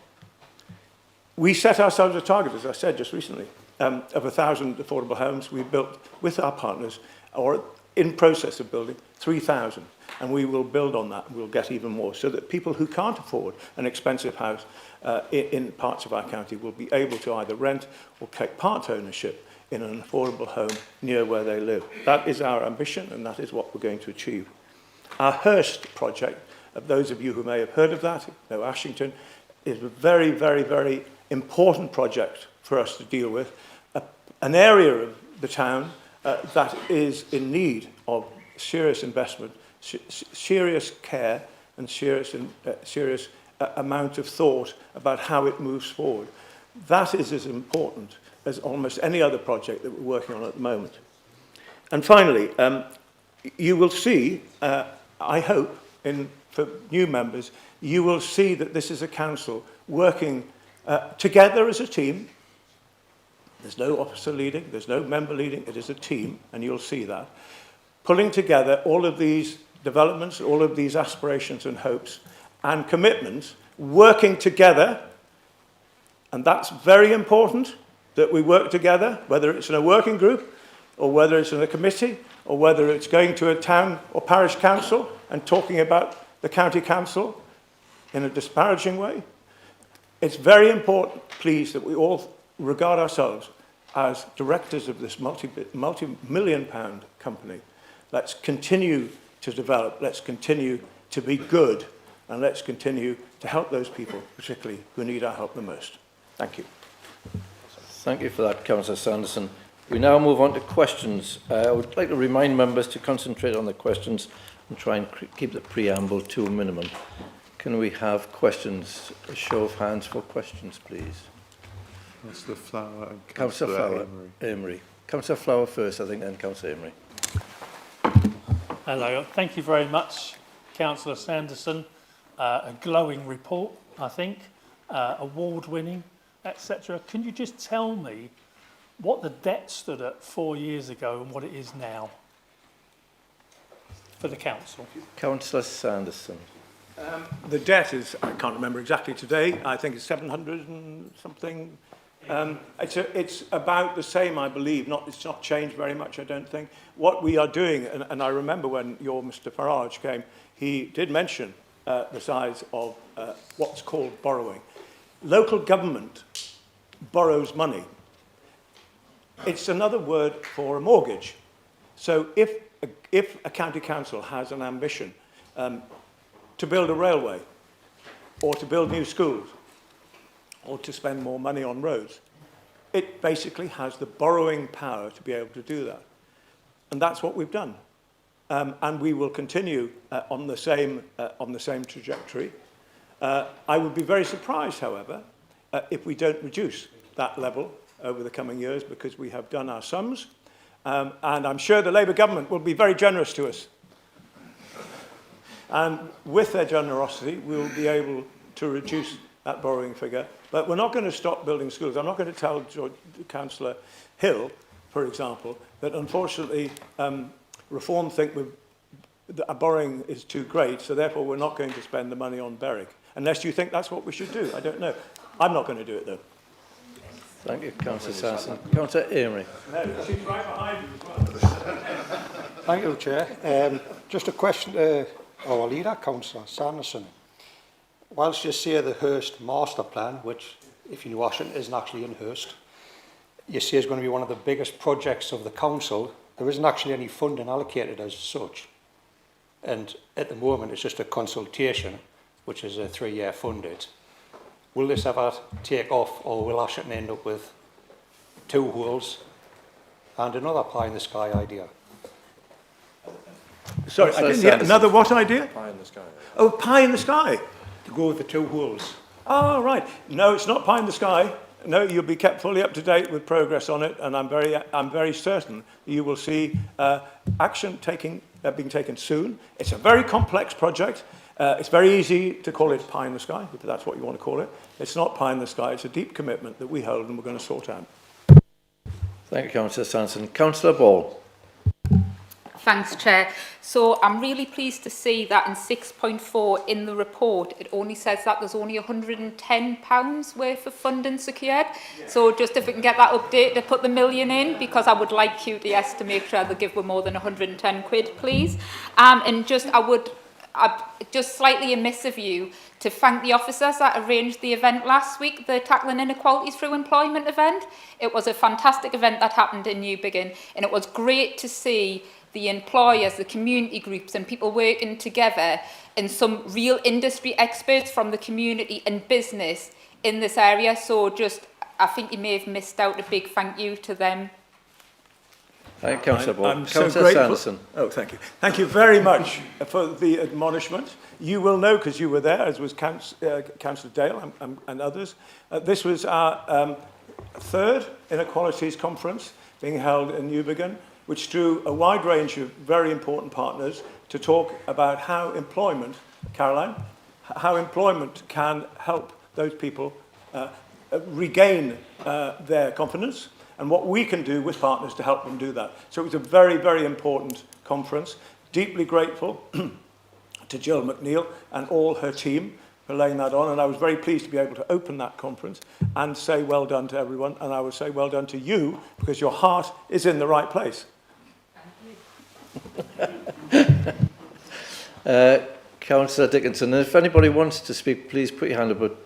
We set ourselves a target, as I said just recently, of 1,000 affordable homes. We built with our partners, or in process of building, 3,000. And we will build on that, and we'll get even more, so that people who can't afford an expensive house in parts of our county will be able to either rent or take part ownership in an affordable home near where they live. That is our ambition, and that is what we're going to achieve. Our Hurst project, those of you who may have heard of that, know Ashington, is a very, very, very important project for us to deal with, an area of the town that is in need of serious investment, serious care and serious amount of thought about how it moves forward. That is as important as almost any other project that we're working on at the moment. And finally, you will see, I hope, for new members, you will see that this is a council working together as a team. There's no officer leading, there's no member leading, it is a team, and you'll see that. Pulling together all of these developments, all of these aspirations and hopes and commitments, working together, and that's very important, that we work together, whether it's in a working group, or whether it's in a committee, or whether it's going to a town or parish council and talking about the county council in a disparaging way. It's very important, please, that we all regard ourselves as directors of this multi-million-pound company. Let's continue to develop, let's continue to be good, and let's continue to help those people, particularly who need our help the most. Thank you. Thank you for that, Councillor Sanderson. We now move on to questions. I would like to remind members to concentrate on the questions and try and keep the preamble to a minimum. Can we have questions? A show of hands for questions, please. Councillor Flower and Councillor Flower, Emery. Councillor Flower first, I think, then Councillor Emery. Hello, thank you very much, Councillor Sanderson. a glowing report, I think, award-winning, etc. Can you just tell me what the debt stood at 4 years ago and what it is now for the council? Councillor Sanderson. The debt is, I can't remember exactly today, I think it's 700 and something. It's about the same, I believe. It's not changed very much, I don't think. What we are doing, and I remember when your Mr. Farage came, he did mention the size of what's called borrowing. Local government borrows money. It's another word for a mortgage. So if a county council has an ambition to build a railway, or to build new schools, or to spend more money on roads, it basically has the borrowing power to be able to do that. And that's what we've done. And we will continue on the same trajectory. I would be very surprised, however, if we don't reduce that level over the coming years, because we have done our sums. And I'm sure the Labour government will be very generous to us. And with their generosity, we'll be able to reduce that borrowing figure. But we're not going to stop building schools. I'm not going to tell Councillor Hill, for example, that unfortunately Reform think that borrowing is too great, so therefore we're not going to spend the money on Berwick. Unless you think that's what we should do. I don't know. I'm not going to do it, though. Thank you, Councillor Sanderson. Councillor Amery. No, she's right behind you as well. Thank you, Chair. Just a question to our leader, Councillor Sanderson. Whilst you say the Hurst Master Plan, which, if you know Ashton, isn't actually in Hurst, you say is going to be one of the biggest projects of the council, there isn't actually any funding allocated as such. And at the moment, it's just a consultation, which is a 3-year funded. Will this ever take off, or will Ashton end up with 2 holes and another pie-in-the-sky idea? Sorry, I didn't hear. Another what idea? Pie in the sky. Oh, pie in the sky. To go with the 2 holes. Oh, right. No, it's not pie in the sky. No, you'll be kept fully up to date with progress on it, and I'm very certain you will see action being taken soon. It's a very complex project. It's very easy to call it pie in the sky, if that's what you want to call it. It's not pie in the sky. It's a deep commitment that we hold and we're going to sort out. Thank you, Councillor Sanderson. Councillor Ball. Thanks, Chair. So I'm really pleased to see that in 6.4 in the report, it only says that there's only £110 worth of funding secured. Yeah. So just if we can get that update to put the million in, because I would like QTS to make sure they give me more than 110 quid, please. And I'd just slightly amiss of you to thank the officers that arranged the event last week, the Tackling Inequalities Through Employment event. It was a fantastic event that happened in Newbiggin, and it was great to see the employers, the community groups and people working together, and some real industry experts from the community and business in this area. So I think you may have missed out a big thank you to them. Thank you, Councillor Ball. I'm so Councillor grateful. Sanderson. Oh, thank you. Thank you very much for the admonishment. You will know, because you were there, as was Councillor Dale and others. This was our 3rd Inequalities Conference being held in Newbiggin, which drew a wide range of very important partners to talk about how employment, Caroline, how employment can help those people regain their confidence, and what we can do with partners to help them do that. So it was a very, very important conference. Deeply grateful to Jill McNeil and all her team for laying that on, and I was very pleased to be able to open that conference and say well done to everyone, and I would say well done to you, because your heart is in the right place. Councillor Dickinson, and if anybody wants to speak, please put your hand up, but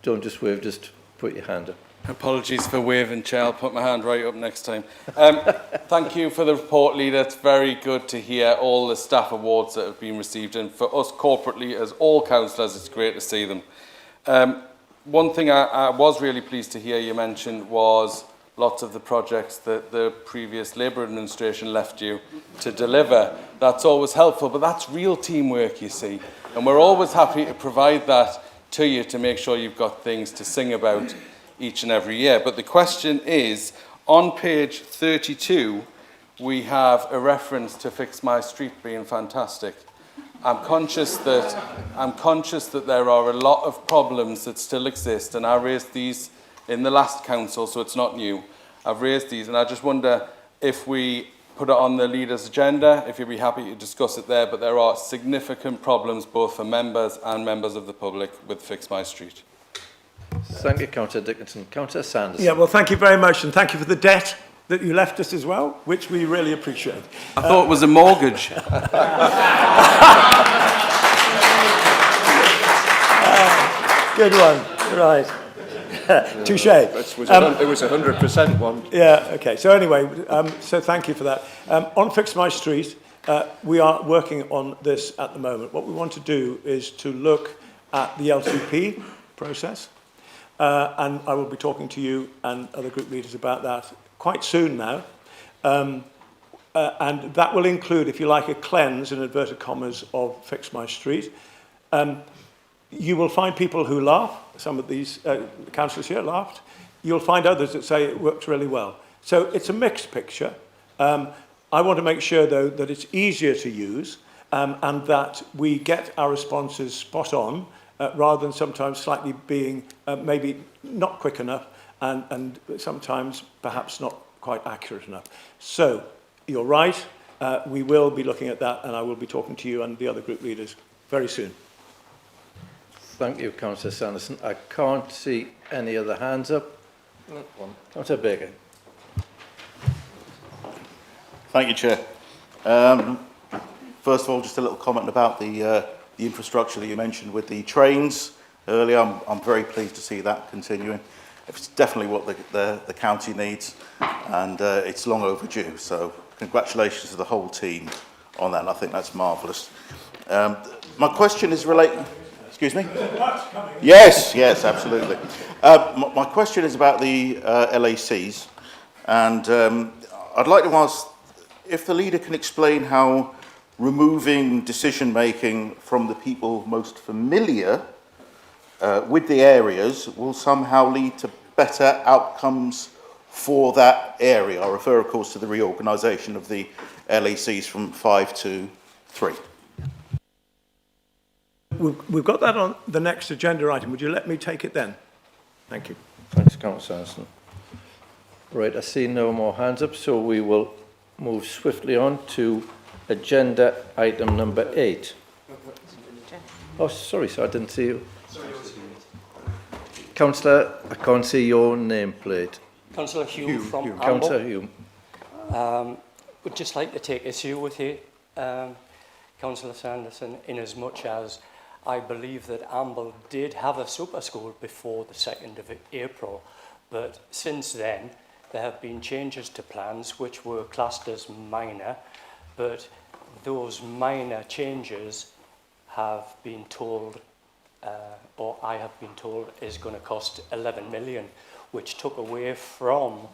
don't just wave, just put your hand up. Apologies for waving, Chair. I'll put my hand right up next time. Thank you for the report, Leader. It's very good to hear all the staff awards that have been received, and for us corporately, as all councillors, it's great to see them. One thing I was really pleased to hear you mention was lots of the projects that the previous Labour administration left you to deliver. That's always helpful, but that's real teamwork, you see. And we're always happy to provide that to you to make sure you've got things to sing about each and every year. But the question is, on page 32, we have a reference to Fix My Street being fantastic. I'm conscious that there are a lot of problems that still exist, and I raised these in the last council, so it's not new. I've raised these, and I just wonder if we put it on the leaders' agenda, if you'd be happy to discuss it there, but there are significant problems both for members and members of the public with Fix My Street. Thank you, Councillor Dickinson. Councillor Sanderson. Yeah, well, thank you very much, and thank you for the debt that you left us as well, which we really appreciate. I thought it was a mortgage. Good one, right. Touche. It was a 100% one. Yeah, okay. So anyway, so thank you for that. On Fix My Street, we are working on this at the moment. What we want to do is to look at the LCP process, and I will be talking to you and other group leaders about that quite soon now. And that will include, if you like, a cleanse, in inverted commas, of Fix My Street. You will find people who laugh. Some of these councillors here laughed. You'll find others that say it works really well. So it's a mixed picture. I want to make sure, though, that it's easier to use and that we get our responses spot on rather than sometimes slightly being maybe not quick enough and sometimes perhaps not quite accurate enough. So you're right. We will be looking at that, and I will be talking to you and the other group leaders very soon. Thank you, Councillor Sanderson. I can't see any other hands up. Councillor Baker. Thank you, Chair. First of all, just a little comment about the infrastructure that you mentioned with the trains earlier. I'm very pleased to see that continuing. It's definitely what the county needs, and it's long overdue. So congratulations to the whole team on that, and I think that's marvellous. My question is related... Excuse me? Yes, absolutely. My question is about the LACs, and I'd like to ask if the leader can explain how removing decision-making from the people most familiar with the areas will somehow lead to better outcomes for that area. I refer, of course, to the reorganisation of the LACs from 5 to 3. We've got that on the next agenda item. Would you let me take it then? Thank you. Thanks, Councillor Sanderson. Right, I see no more hands up, so we will move swiftly on to agenda item number 8. Oh, sorry, I didn't see you. Councillor, I can't see your nameplate. Councillor Hume from Amble. Councillor Hume. Would just like to take issue with you, Councillor Sanderson, in as much as I believe that Amble did have a super school before the 2nd of April, but since then there have been changes to plans which were classed as minor, but those minor changes have been told, or I have been told, is going to cost 11 million, which took away from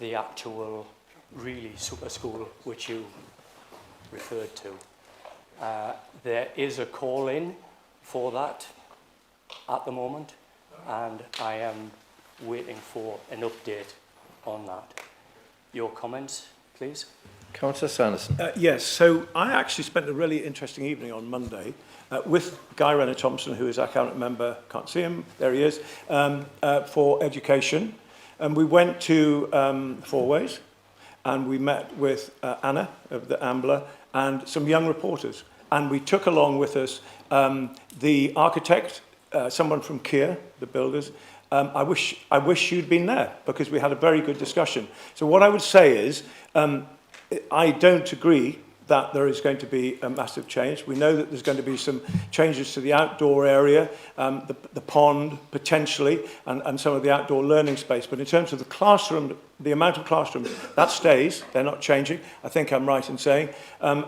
the actual really super school which you referred to. There is a call in for that at the moment, and I am waiting for an update on that. Your comments, please. Councillor Sanderson. Yes, so I actually spent a really interesting evening on Monday with Guy Renner-Thompson, who is our cabinet member, can't see him, there he is, for education. And we went to Four Ways, and we met with Anna of the Ambler and some young reporters. And we took along with us the architect, someone from Kier, the builders. I wish you'd been there, because we had a very good discussion. So what I would say is, I don't agree that there is going to be a massive change. We know that there's going to be some changes to the outdoor area, the pond, potentially, and some of the outdoor learning space. But in terms of the classroom, the amount of classrooms, that stays. They're not changing, I think I'm right in saying. And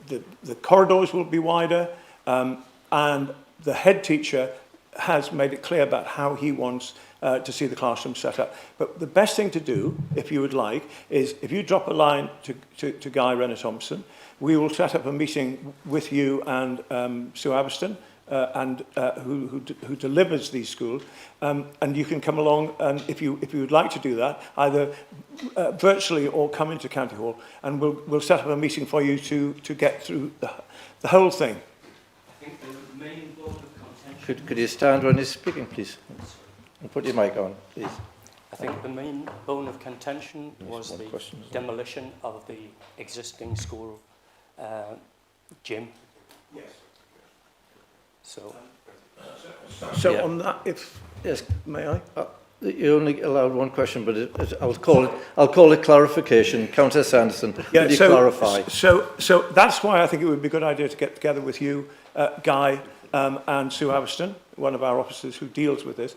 the corridors will be wider, and the head teacher has made it clear about how he wants to see the classroom set up. But the best thing to do, if you would like, is if you drop a line to Guy Renner-Thompson, we will set up a meeting with you and Sue Aberston who delivers these schools, and you can come along, and if you would like to do that, either virtually or come into County Hall, and we'll set up a meeting for you to get through the whole thing. I think the main bone of contention... Could you stand when you're speaking, please? And put your mic on, please. I think the main bone of contention was the demolition of the existing school gym. Yes. So Yeah. On that, if yes, may I? You only allowed one question, but I'll call it clarification. Councillor Sanderson, could you clarify? So that's why I think it would be a good idea to get together with you, Guy, and Sue Haverston, one of our officers who deals with this.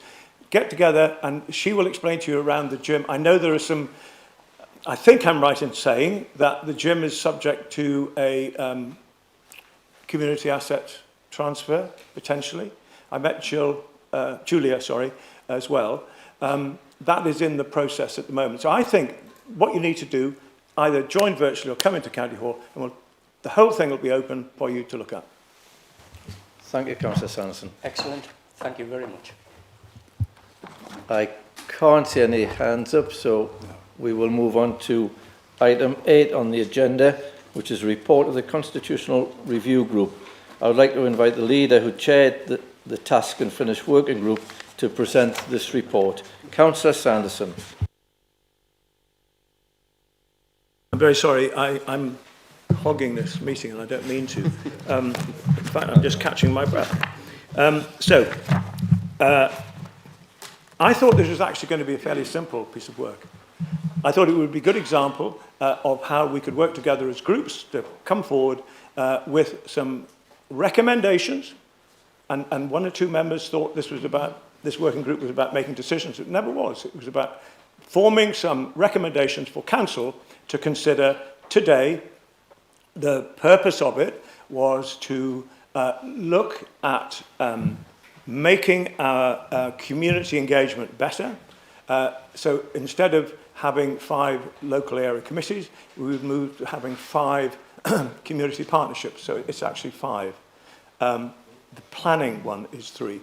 Get together, and she will explain to you around the gym. I know there are some. I think I'm right in saying that the gym is subject to a community asset transfer, potentially. I met Julia, as well. That is in the process at the moment. So I think what you need to do, either join virtually or come into County Hall, and the whole thing will be open for you to look at. Thank you, Councillor Sanderson. excellent. Thank you very much. I can't see any hands up, so we will move on to item 8 on the agenda, which is a report of the Constitutional Review Group. I would like to invite the leader who chaired the Task and Finish Working Group to present this report. Councillor Sanderson. I'm very sorry, I'm hogging this meeting and I don't mean to. In fact, I'm just catching my breath. I thought this was actually going to be a fairly simple piece of work. I thought it would be a good example of how we could work together as groups to come forward with some recommendations, and one or two members thought this working group was about making decisions. It never was. It was about forming some recommendations for council to consider today. The purpose of it was to look at making our community engagement better. So instead of having 5 local area committees, we would move to having 5 community partnerships. So it's actually 5. The planning one is 3.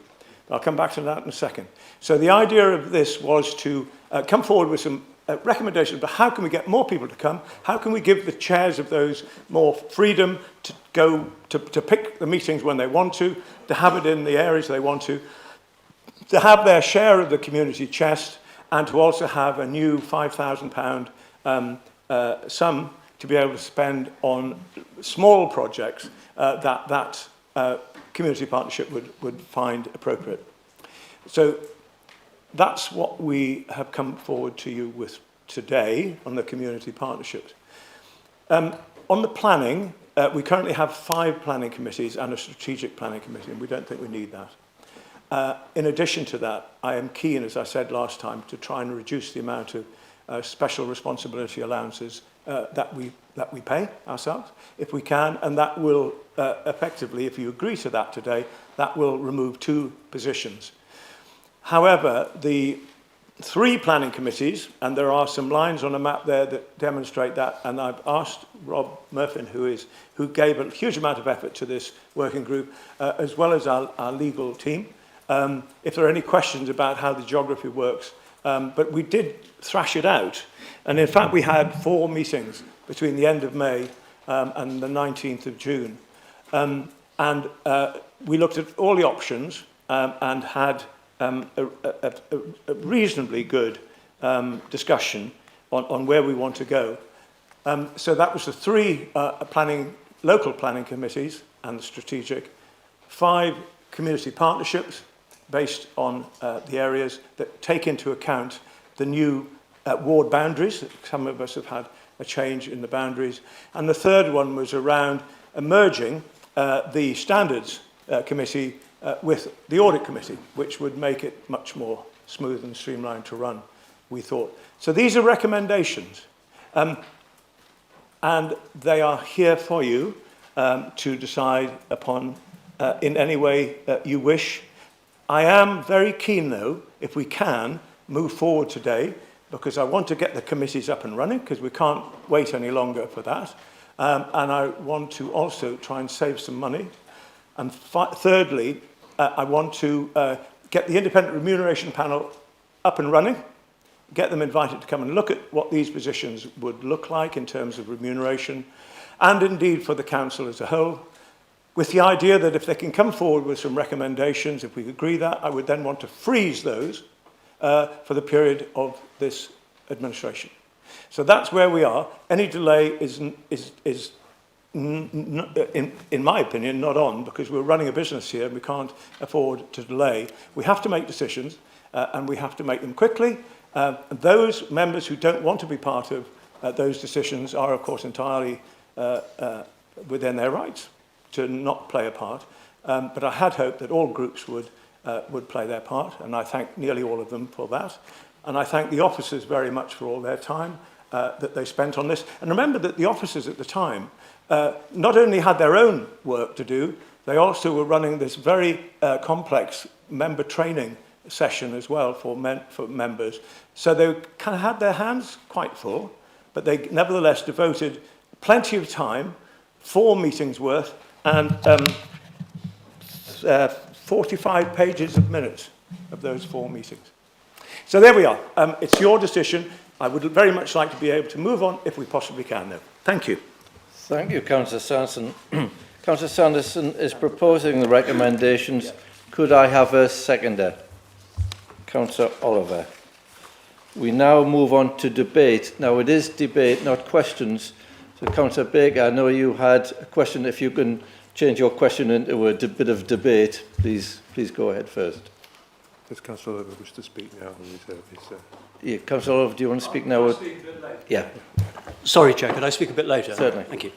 I'll come back to that in a second. So the idea of this was to come forward with some recommendations about how can we get more people to come, how can we give the chairs of those more freedom to go to pick the meetings when they want to have it in the areas they want to have their share of the community chest, and to also have a new £5,000 sum to be able to spend on small projects that community partnership would find appropriate. So that's what we have come forward to you with today on the community partnerships. On the planning, we currently have 5 planning committees and a strategic planning committee, and we don't think we need that. In addition to that, I am keen, as I said last time, to try and reduce the amount of special responsibility allowances that we pay ourselves, if we can, and that will effectively, if you agree to that today, that will remove 2 positions. However, the 3 planning committees, and there are some lines on a map there that demonstrate that, and I've asked Rob Murphin, who gave a huge amount of effort to this working group, as well as our legal team, if there are any questions about how the geography works. But we did thrash it out, and in fact we had 4 meetings between the end of May and the 19th of June. And we looked at all the options and had a reasonably good discussion on where we want to go. So that was the 3 local planning committees and the strategic, 5 community partnerships based on the areas that take into account the new ward boundaries. Some of us have had a change in the boundaries. And the 3rd one was around merging the standards committee with the audit committee, which would make it much more smooth and streamlined to run, we thought. So these are recommendations, and they are here for you to decide upon in any way you wish. I am very keen, though, if we can, move forward today, because I want to get the committees up and running, because we can't wait any longer for that. And I want to also try and save some money. And thirdly, I want to get the independent remuneration panel up and running, get them invited to come and look at what these positions would look like in terms of remuneration, and indeed for the council as a whole, with the idea that if they can come forward with some recommendations, if we agree that, I would then want to freeze those for the period of this administration. So that's where we are. Any delay is in my opinion, not on, because we're running a business here and we can't afford to delay. We have to make decisions and we have to make them quickly. Those members who don't want to be part of those decisions are, of course, entirely within their rights to not play a part. But I had hoped that all groups would play their part, and I thank nearly all of them for that. And I thank the officers very much for all their time that they spent on this. And remember that the officers at the time not only had their own work to do, they also were running this very complex member training session as well for members. So they kind of had their hands quite full, but they nevertheless devoted plenty of time, 4 meetings worth, and 45 pages of minutes of those 4 meetings. So there we are. It's your decision. I would very much like to be able to move on if we possibly can, though. Thank you. Thank you, Councillor Sanderson. Councillor Sanderson is proposing the recommendations. Could I have a seconder? Councillor Oliver. We now move on to debate. Now, it is debate, not questions. So, Councillor Baker, I know you had a question. If you can change your question into a bit of debate, please go ahead first. Does Councillor Oliver wish to speak now? Yeah, Councillor Oliver, do you want to speak now? Speak a bit later. Yeah. Sorry, Chair, could I speak a bit later? Certainly. Thank you.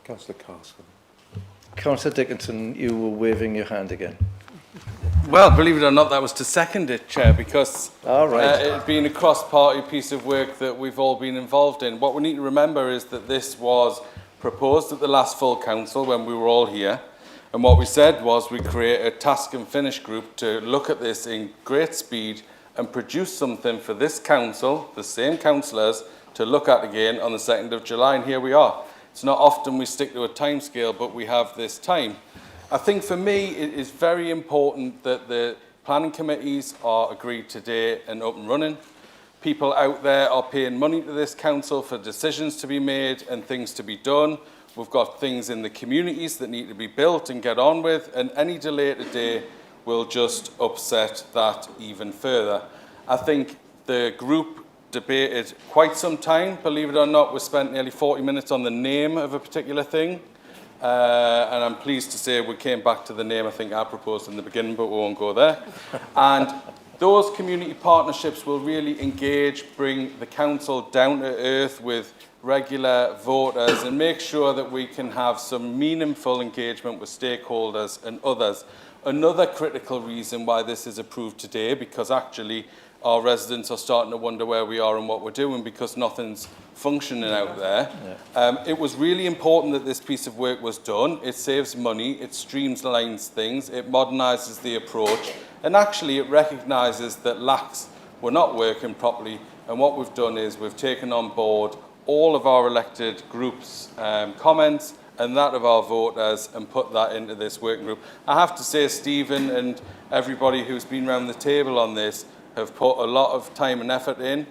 Councillor Carson. Councillor Dickinson, you were waving your hand again. Well, believe it or not, that was to second it, Chair, because all right. It's been a cross-party piece of work that we've all been involved in. What we need to remember is that this was proposed at the last full council when we were all here. And what we said was we create a task and finish group to look at this in great speed and produce something for this council, the same councillors, to look at again on the 2nd of July. And here we are. It's not often we stick to a timescale, but we have this time. I think for me, it is very important that the planning committees are agreed today and up and running. People out there are paying money to this council for decisions to be made and things to be done. We've got things in the communities that need to be built and get on with, and any delay today will just upset that even further. I think the group debated quite some time. Believe it or not, we spent nearly 40 minutes on the name of a particular thing. And I'm pleased to say we came back to the name I think I proposed in the beginning, but we won't go there. And those community partnerships will really engage, bring the council down to earth with regular voters and make sure that we can have some meaningful engagement with stakeholders and others. Another critical reason why this is approved today, because actually our residents are starting to wonder where we are and what we're doing because nothing's functioning out there. Yeah. It was really important that this piece of work was done. It saves money, it streamlines things, it modernises the approach, and actually it recognises that LACs were not working properly, and what we've done is we've taken on board all of our elected groups' comments and that of our voters and put that into this working group. I have to say, Stephen and everybody who's been around the table on this have put a lot of time and effort in.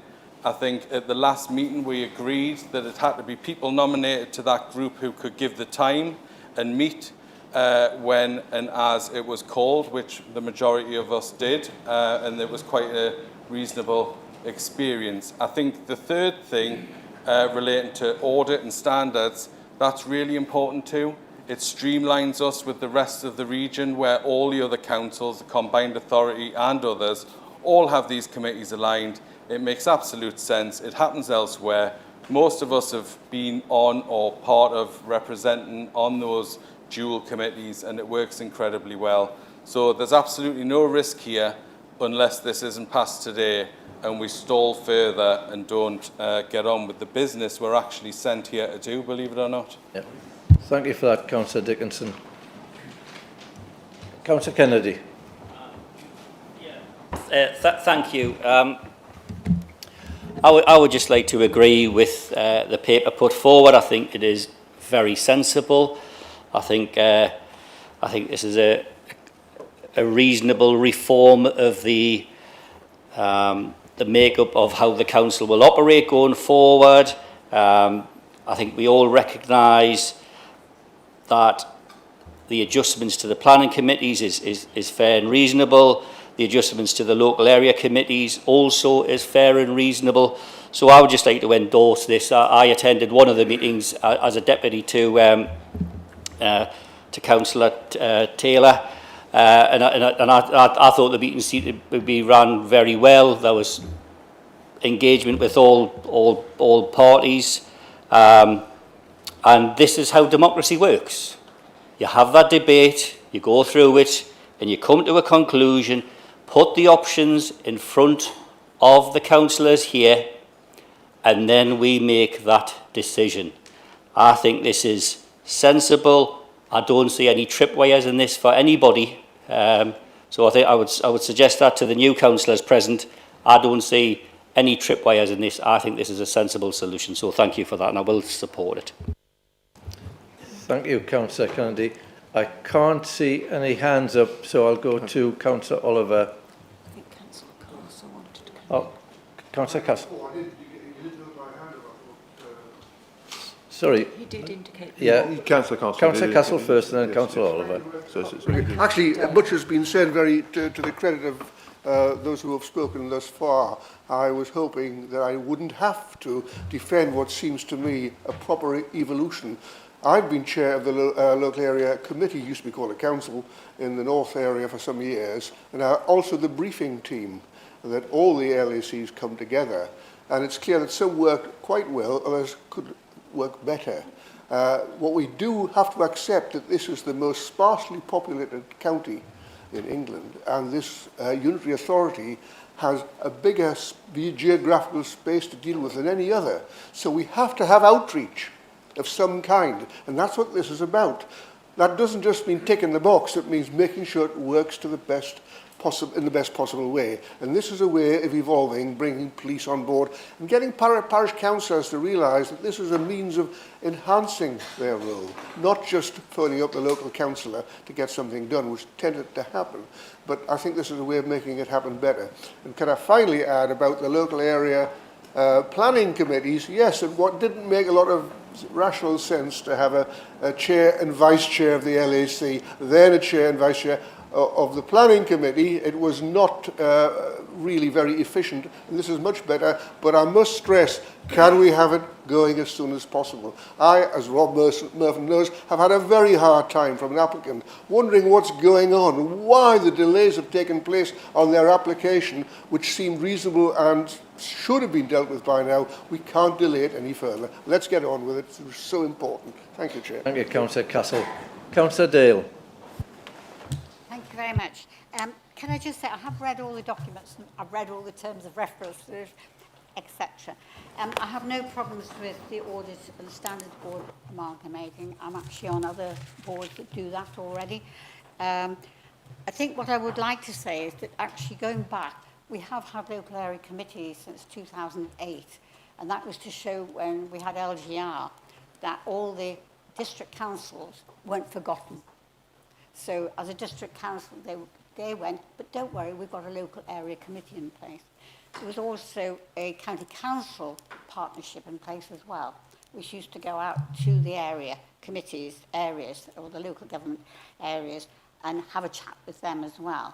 I think at the last meeting we agreed that it had to be people nominated to that group who could give the time and meet when and as it was called, which the majority of us did, and it was quite a reasonable experience. I think the third thing relating to audit and standards, that's really important too. It streamlines us with the rest of the region where all the other councils, the combined authority and others, all have these committees aligned. It makes absolute sense. It happens elsewhere. Most of us have been on or part of representing on those dual committees, and it works incredibly well. So there's absolutely no risk here unless this isn't passed today and we stall further and don't get on with the business we're actually sent here to do, believe it or not. Yep. Thank you for that, Councillor Dickinson. Councillor Kennedy. Thank you. I would just like to agree with the paper put forward. I think it is very sensible. I think this is a reasonable reform of the makeup of how the council will operate going forward. I think we all recognise that the adjustments to the planning committees is fair and reasonable. The adjustments to the local area committees also is fair and reasonable. So I would just like to endorse this. I attended one of the meetings as a deputy to Councillor Taylor, and I thought the meeting seemed to be run very well. There was engagement with all parties, and this is how democracy works. You have that debate, you go through it, and you come to a conclusion, put the options in front of the councillors here, and then we make that decision. I think this is sensible. I don't see any tripwires in this for anybody. So I think I would suggest that to the new councillors present. I don't see any tripwires in this. I think this is a sensible solution. So thank you for that, and I will support it. Thank you, Councillor Kennedy. I can't see any hands up, so I'll go to Councillor Oliver. I think Councillor Castle wanted to come. Oh, Councillor Castle. Sorry. He did indicate. Yeah. Councillor Castle. Councillor Castle first, and then Councillor Oliver. Actually, much has been said to the credit of those who have spoken thus far. I was hoping that I wouldn't have to defend what seems to me a proper evolution. I've been chair of the local area committee, used to be called a council, in the north area for some years, and also the briefing team, that all the LACs come together. And it's clear that some work quite well, others could work better. What we do have to accept that this is the most sparsely populated county in England, and this unitary authority has a bigger geographical space to deal with than any other. So we have to have outreach of some kind, and that's what this is about. That doesn't just mean ticking the box, it means making sure it works to the best in the best possible way. And this is a way of evolving, bringing police on board, and getting parish councillors to realise that this is a means of enhancing their role, not just phoning up the local councillor to get something done, which tended to happen. But I think this is a way of making it happen better. And can I finally add about the local area planning committees? Yes, and what didn't make a lot of rational sense to have a chair and vice chair of the LAC, then a chair and vice chair of the planning committee. It was not really very efficient, and this is much better, but I must stress, can we have it going as soon as possible? I, as Rob Murphy knows, have had a very hard time from an applicant, wondering what's going on, why the delays have taken place on their application, which seemed reasonable and should have been dealt with by now. We can't delay it any further. Let's get on with it. It's so important. Thank you, Chair. Thank you, Councillor Castle. Councillor Dale. Thank you very much. Can I just say, I have read all the documents, and I've read all the terms of reference, etc. I have no problems with the audit and the standard board amalgamating. I'm actually on other boards that do that already. I think what I would like to say is that actually going back, we have had local area committees since 2008, and that was to show when we had LGR that all the district councils weren't forgotten. So as a district council, they went, but don't worry, we've got a local area committee in place. There was also a county council partnership in place as well, which used to go out to the area committees, areas, or the local government areas, and have a chat with them as well.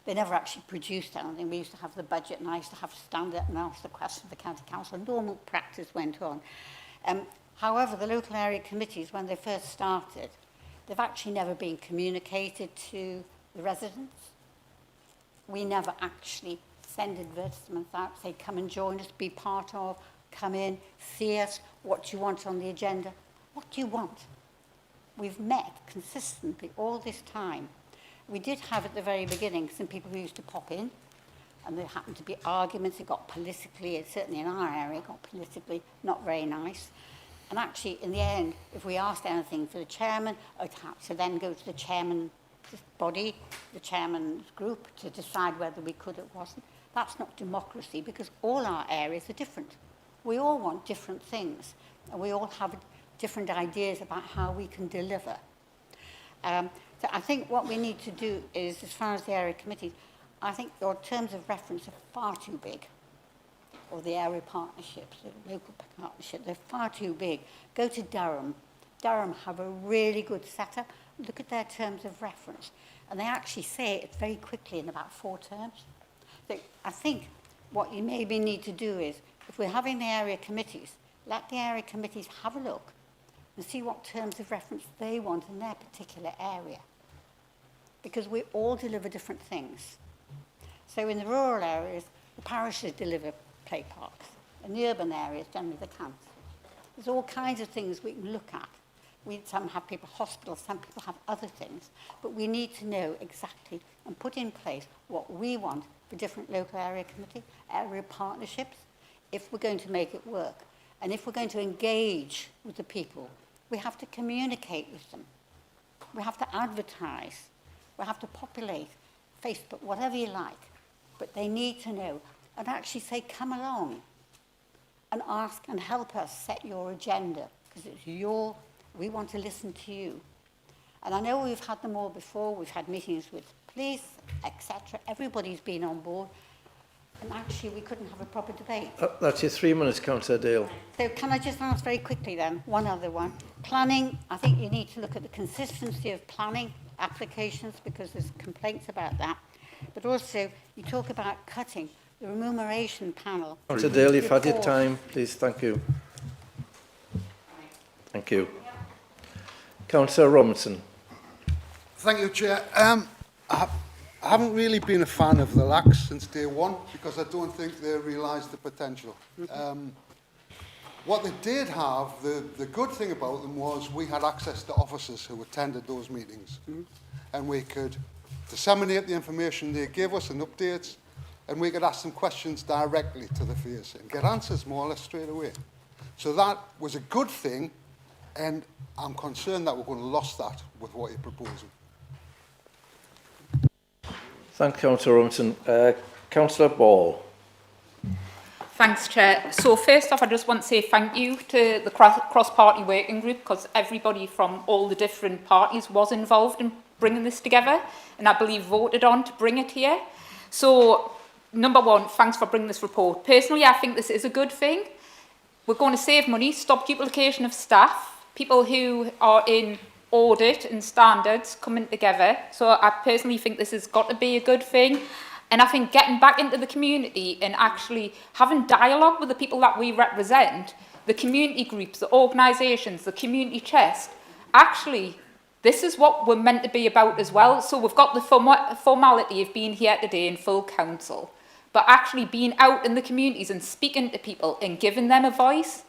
They never actually produced anything. We used to have the budget, and I used to have to stand up and ask the question of the county council. Normal practice went on. However, the local area committees, when they first started, they've actually never been communicated to the residents. We never actually send advertisements out, say, come and join us, be part of, come in, see us, what do you want on the agenda? What do you want? We've met consistently all this time. We did have at the very beginning some people who used to pop in, and there happened to be arguments. It got politically, certainly in our area, it got politically not very nice. And actually, in the end, if we asked anything for the chairman, it had to then go to the chairman's body, the chairman's group, to decide whether we could or wasn't. That's not democracy, because all our areas are different. We all want different things, and we all have different ideas about how we can deliver. So I think what we need to do is, as far as the area committees, I think your terms of reference are far too big. Or the area partnerships, the local partnerships, they're far too big. Go to Durham. Durham have a really good setup. Look at their terms of reference. And they actually say it very quickly in about 4 terms. So I think what you maybe need to do is, if we're having the area committees, let the area committees have a look and see what terms of reference they want in their particular area. Because we all deliver different things. So in the rural areas, the parishes deliver play parks. In the urban areas, generally the council. There's all kinds of things we can look at. Some have people hospitals, some people have other things. But we need to know exactly and put in place what we want for different local area committee, area partnerships, if we're going to make it work. And if we're going to engage with the people, we have to communicate with them. We have to advertise. We have to populate Facebook, whatever you like. But they need to know and actually say, come along and ask and help us set your agenda, because it's we want to listen to you. And I know we've had them all before. We've had meetings with police, etc. Everybody's been on board. And actually, we couldn't have a proper debate. That's your 3 minutes, Councillor Dale. So can I just ask very quickly then, one other one. Planning, I think you need to look at the consistency of planning applications, because there's complaints about that. But also, you talk about cutting the remuneration panel. Councillor Dale, you've had your time. Please, thank you. Thank you. Councillor Robinson. Thank you, Chair. I haven't really been a fan of the LACs since day one, because I don't think they realised the potential. What they did have, the good thing about them was we had access to officers who attended those meetings. And we could disseminate the information they gave us and updates, and we could ask them questions directly to the face and get answers more or less straight away. So that was a good thing, and I'm concerned that we're going to lose that with what you're proposing. Thank you, Councillor Robinson. Councillor Ball. Thanks, Chair. So first off, I just want to say thank you to the cross-party working group, because everybody from all the different parties was involved in bringing this together, and I believe voted on to bring it here. So, number one, thanks for bringing this report. Personally, I think this is a good thing. We're going to save money, stop duplication of staff, people who are in audit and standards coming together. So I personally think this has got to be a good thing. And I think getting back into the community and actually having dialogue with the people that we represent, the community groups, the organisations, the community chest, actually, this is what we're meant to be about as well. So we've got the formality of being here today in full council, but actually being out in the communities and speaking to people and giving them a voice.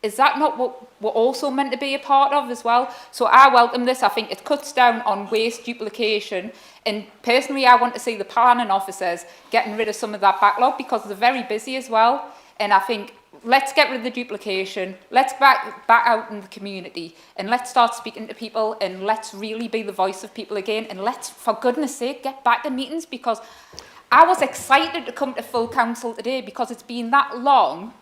Is that not what we're also meant to be a part of as well? So I welcome this. I think it cuts down on waste, duplication. And personally, I want to see the planning officers getting rid of some of that backlog, because they're very busy as well. And I think let's get rid of the duplication. Let's back out in the community, and let's start speaking to people, and let's really be the voice of people again. And let's, for goodness sake, get back to meetings, because I was excited to come to full council today, because it's been that long.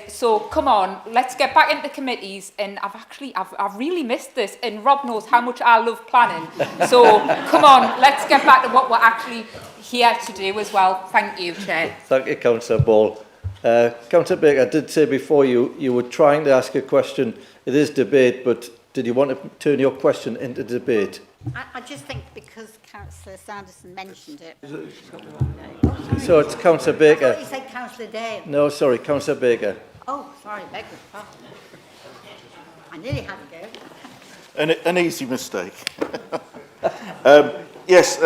So come on, let's get back into committees. And I've really missed this, and Rob knows how much I love planning. So come on, let's get back to what we're actually here to do as well. Thank you, Chair. Thank you, Councillor Ball. Councillor Baker, I did say before you were trying to ask a question. It is debate, but did you want to turn your question into debate? I just think because Councillor Sanderson mentioned it. So it's Councillor Baker. I thought you said Councillor Dale. No, sorry, Councillor Baker. Oh, sorry, beg your pardon. I nearly had a go. An easy mistake. Yes,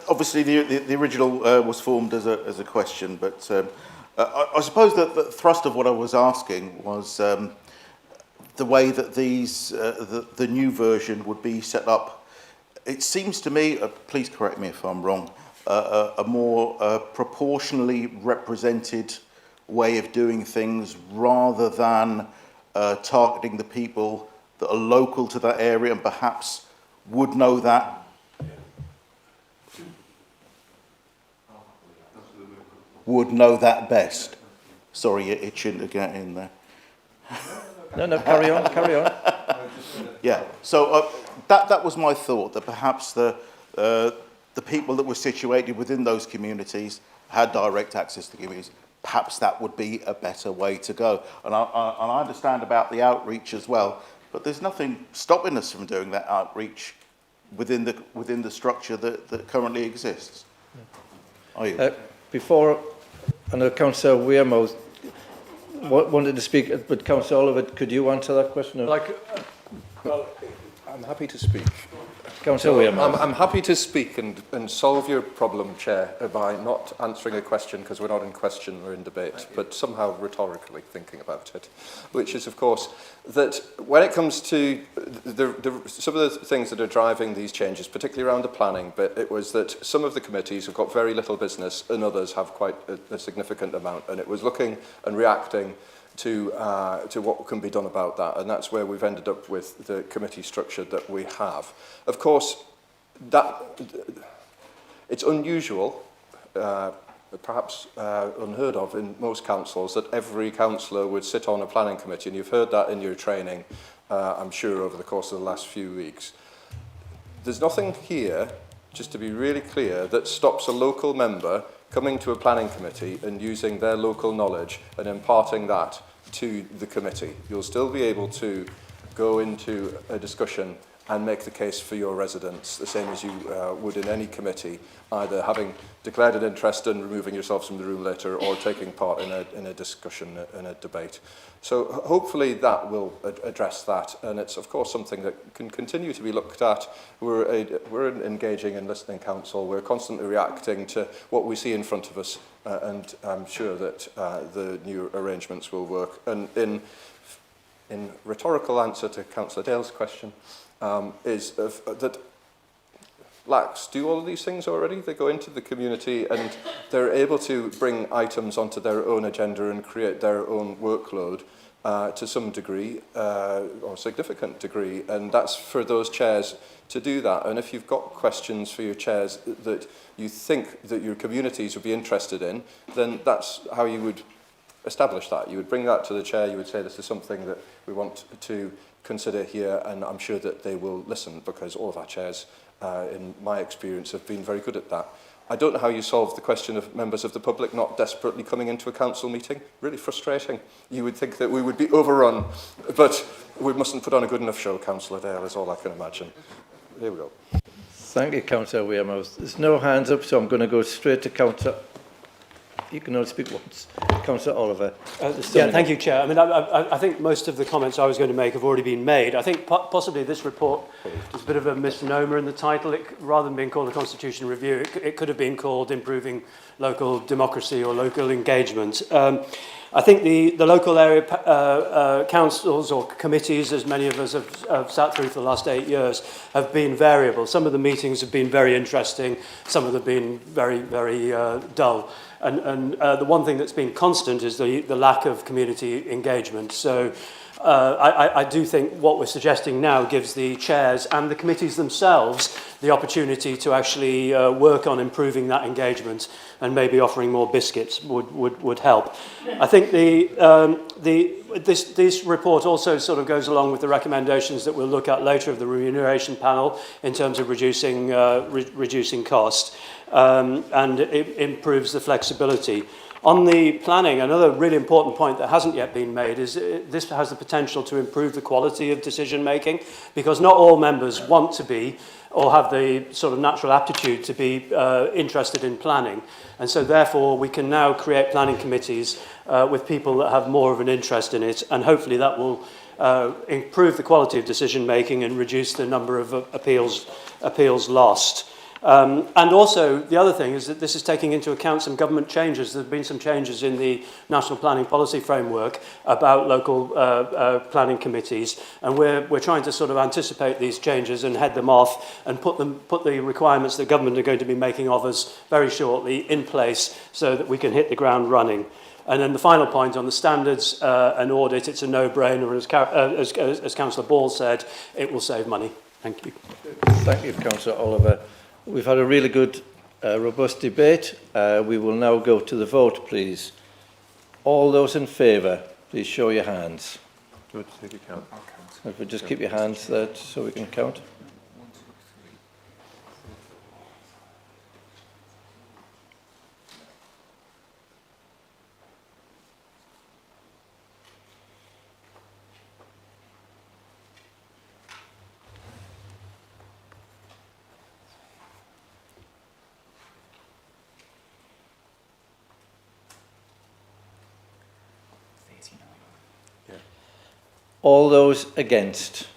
obviously the original was formed as a question, but I suppose that the thrust of what I was asking was the way that the new version would be set up. It seems to me, please correct me if I'm wrong, a more proportionally represented way of doing things, rather than targeting the people that are local to that area and perhaps would know that. Would know that best. Sorry, you're itching to get in there. No, carry on, carry on. Yeah, so that was my thought, that perhaps the people that were situated within those communities had direct access to communities. Perhaps that would be a better way to go. And I understand about the outreach as well, but there's nothing stopping us from doing that outreach within the structure that currently exists. Are you? Before, I know Councillor Wearmouth wanted to speak, but Councillor Oliver, could you answer that question? Well, I'm happy to speak. Councillor Wearmouth. I'm happy to speak and solve your problem, Chair, by not answering a question, because we're not in question, we're in debate, but somehow rhetorically thinking about it, which is, of course, that when it comes to some of the things that are driving these changes, particularly around the planning, but it was that some of the committees have got very little business and others have quite a significant amount, and it was looking and reacting to what can be done about that, and that's where we've ended up with the committee structure that we have. Of course, it's unusual, perhaps unheard of in most councils, that every councillor would sit on a planning committee, and you've heard that in your training, I'm sure, over the course of the last few weeks. There's nothing here, just to be really clear, that stops a local member coming to a planning committee and using their local knowledge and imparting that to the committee. You'll still be able to go into a discussion and make the case for your residents, the same as you would in any committee, either having declared an interest and removing yourselves from the room later or taking part in a discussion, in a debate. So hopefully that will address that, and it's of course something that can continue to be looked at. We're an engaging and listening council. We're constantly reacting to what we see in front of us, and I'm sure that the new arrangements will work. And in rhetorical answer to Councillor Dale's question, is that LACs do all of these things already. They go into the community and they're able to bring items onto their own agenda and create their own workload to some degree, or significant degree, and that's for those chairs to do that. And if you've got questions for your chairs that you think that your communities would be interested in, then that's how you would establish that. You would bring that to the chair, you would say this is something that we want to consider here, and I'm sure that they will listen, because all of our chairs, in my experience, have been very good at that. I don't know how you solve the question of members of the public not desperately coming into a council meeting. Really frustrating. You would think that we would be overrun, but we mustn't put on a good enough show, Councillor Dale, is all I can imagine. Here we go. Thank you, Councillor Wearmouth. There's no hands up, so I'm going to go straight to Councillor. You can only speak once. Councillor Oliver. Yeah, thank you, Chair. I mean, I think most of the comments I was going to make have already been made. I think possibly this report is a bit of a misnomer in the title. Rather than being called a constitution review, it could have been called improving local democracy or local engagement. I think the local area councils or committees, as many of us have sat through for the last 8 years, have been variable. Some of the meetings have been very interesting, some of them have been very, very dull. And the one thing that's been constant is the lack of community engagement. So I do think what we're suggesting now gives the chairs and the committees themselves the opportunity to actually work on improving that engagement, and maybe offering more biscuits would help. I think this report also sort of goes along with the recommendations that we'll look at later of the remuneration panel in terms of reducing cost, and it improves the flexibility. On the planning, another really important point that hasn't yet been made is this has the potential to improve the quality of decision making, because not all members want to be or have the sort of natural aptitude to be interested in planning. And so therefore we can now create planning committees with people that have more of an interest in it, and hopefully that will improve the quality of decision making and reduce the number of appeals lost. And also, the other thing is that this is taking into account some government changes. There have been some changes in the National Planning Policy Framework about local planning committees, and we're trying to sort of anticipate these changes and head them off and put the requirements that government are going to be making of us very shortly in place, so that we can hit the ground running. And then the final point on the standards and audit, it's a no-brainer, as Councillor Ball said, it will save money. Thank you. Thank you, Councillor Oliver. We've had a really good, robust debate. We will now go to the vote, please. All those in favour, please show your hands. Do you want to take a count? If we just keep your hands there so we can count. All those against?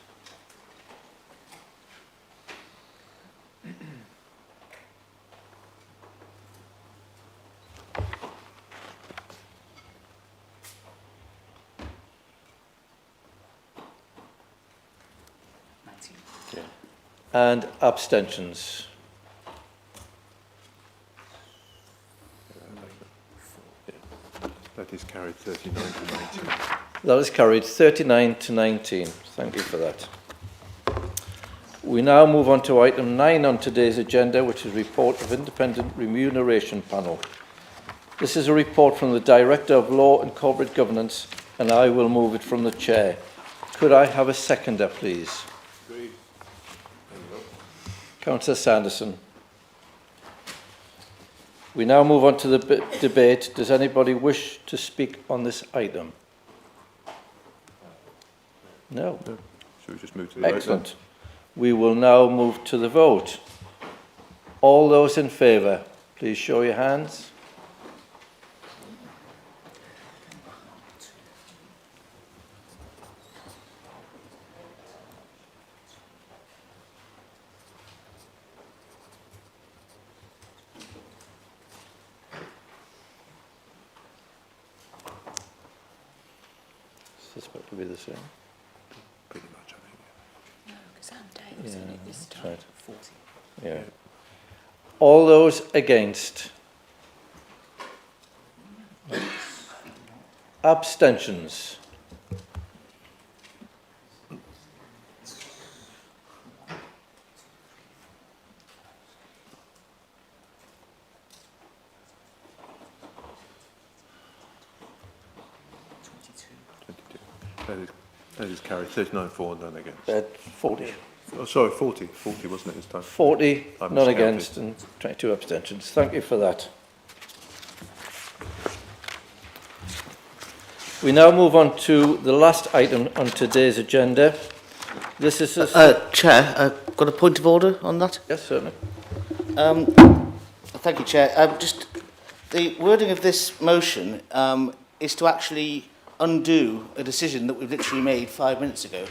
And abstentions? That is carried 39 to 19. That is carried 39 to 19. Thank you for that. We now move on to item 9 on today's agenda, which is Report of Independent Remuneration Panel. This is a report from the Director of Law and Corporate Governance, and I will move it from the Chair. Could I have a seconder, please? Agreed. Councillor Sanderson. We now move on to the debate. Does anybody wish to speak on this item? No. Should we just move to the vote? Excellent. We will now move to the vote. All those in favour, please show your hands. Suspect to be the same. Pretty much, I think. No, because Anne Day was in it this that's time. right. 40. Yeah. All those against? Abstentions? That is carried 39 for, none against. 40. Oh, sorry, 40. 40, wasn't it this time? 40, I'm none miscounted. against, and 22 abstentions. Thank you for that. We now move on to the last item on today's agenda. This is Chair, I've got a point of order on that. Yes, certainly. Thank you, Chair. Just the wording of this motion is to actually undo a decision that we've literally made 5 minutes ago.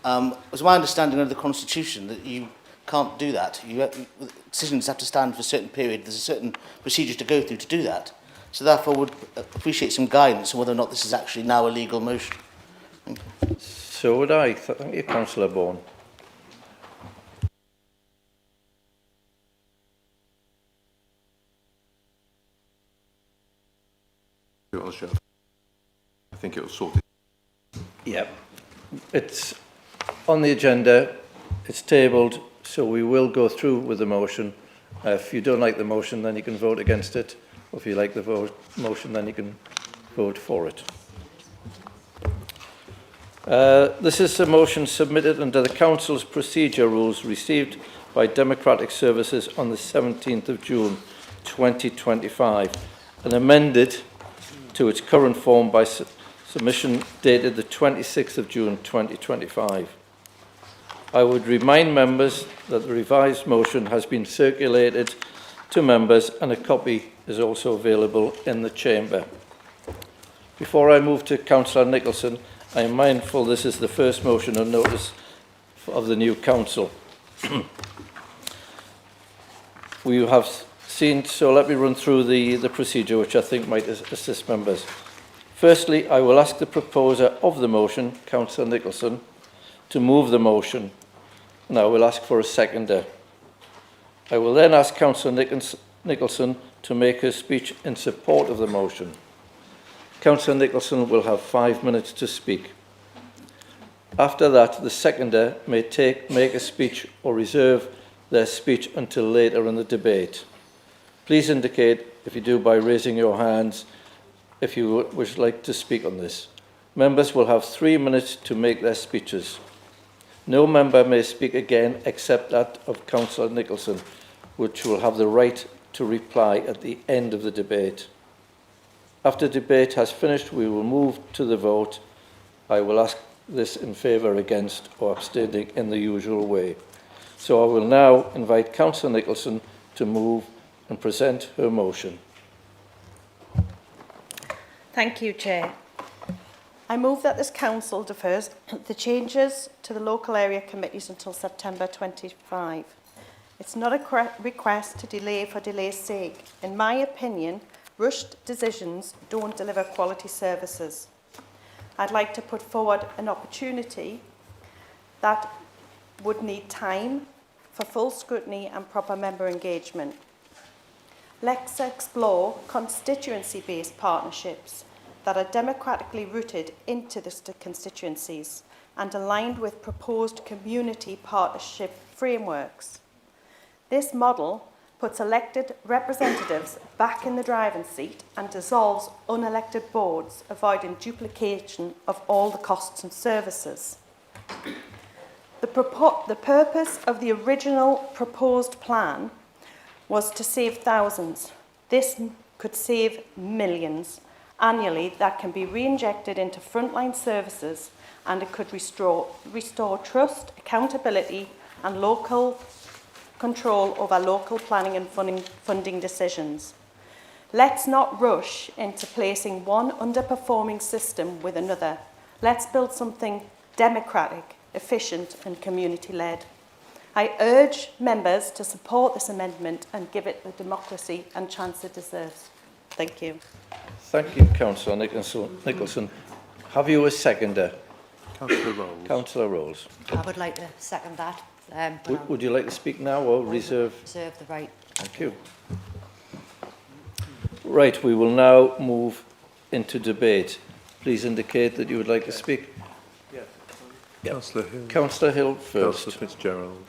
It was my understanding of the Constitution that you can't do that. Decisions have to stand for a certain period. There's a certain procedure to go through to do that. So therefore, would appreciate some guidance on whether or not this is actually now a legal motion. Thank you. So would I. Thank you, Councillor Bourne. I think it was sorted. Yep. It's on the agenda, it's tabled, so we will go through with the motion. If you don't like the motion, then you can vote against it. Or if you like the motion, then you can vote for it. This is a motion submitted under the Council's procedure rules received by Democratic Services on the 17th of June 2025 and amended to its current form by submission dated the 26th of June 2025. I would remind members that the revised motion has been circulated to members and a copy is also available in the chamber. Before I move to Councillor Nicholson, I am mindful this is the first motion of notice of the new council. We have seen, so let me run through the procedure, which I think might assist members. Firstly, I will ask the proposer of the motion, Councillor Nicholson, to move the motion, and I will ask for a seconder. I will then ask Councillor Nicholson to make her speech in support of the motion. Councillor Nicholson will have 5 minutes to speak. After that, the seconder may make a speech or reserve their speech until later in the debate. Please indicate, if you do, by raising your hands if you would like to speak on this. Members will have 3 minutes to make their speeches. No member may speak again except that of Councillor Nicholson, which will have the right to reply at the end of the debate. After debate has finished, we will move to the vote. I will ask this in favour, against or abstaining in the usual way. So I will now invite Councillor Nicholson to move and present her motion. Thank you, Chair. I move that this Council defers the changes to the local area committees until September 25. It's not a request to delay for delay's sake. In my opinion, rushed decisions don't deliver quality services. I'd like to put forward an opportunity that would need time for full scrutiny and proper member engagement. Let's explore constituency-based partnerships that are democratically rooted into the constituencies and aligned with proposed community partnership frameworks. This model puts elected representatives back in the driving seat and dissolves unelected boards, avoiding duplication of all the costs and services. The purpose of the original proposed plan was to save thousands. This could save millions annually that can be re-injected into frontline services, and it could restore trust, accountability and local control over local planning and funding decisions. Let's not rush into placing one underperforming system with another. Let's build something democratic, efficient and community-led. I urge members to support this amendment and give it the democracy and chance it deserves. Thank you. Thank you, Councillor Nicholson. Have you a seconder? Councillor Rolls. Councillor Rolls. I would like to second that. Would you like to speak now or reserve? Reserve the right. Thank you. Right, we will now move into debate. Please indicate that you would like to speak. Yes. Yep. Councillor Hill. Councillor Hill first. Councillor Fitzgerald.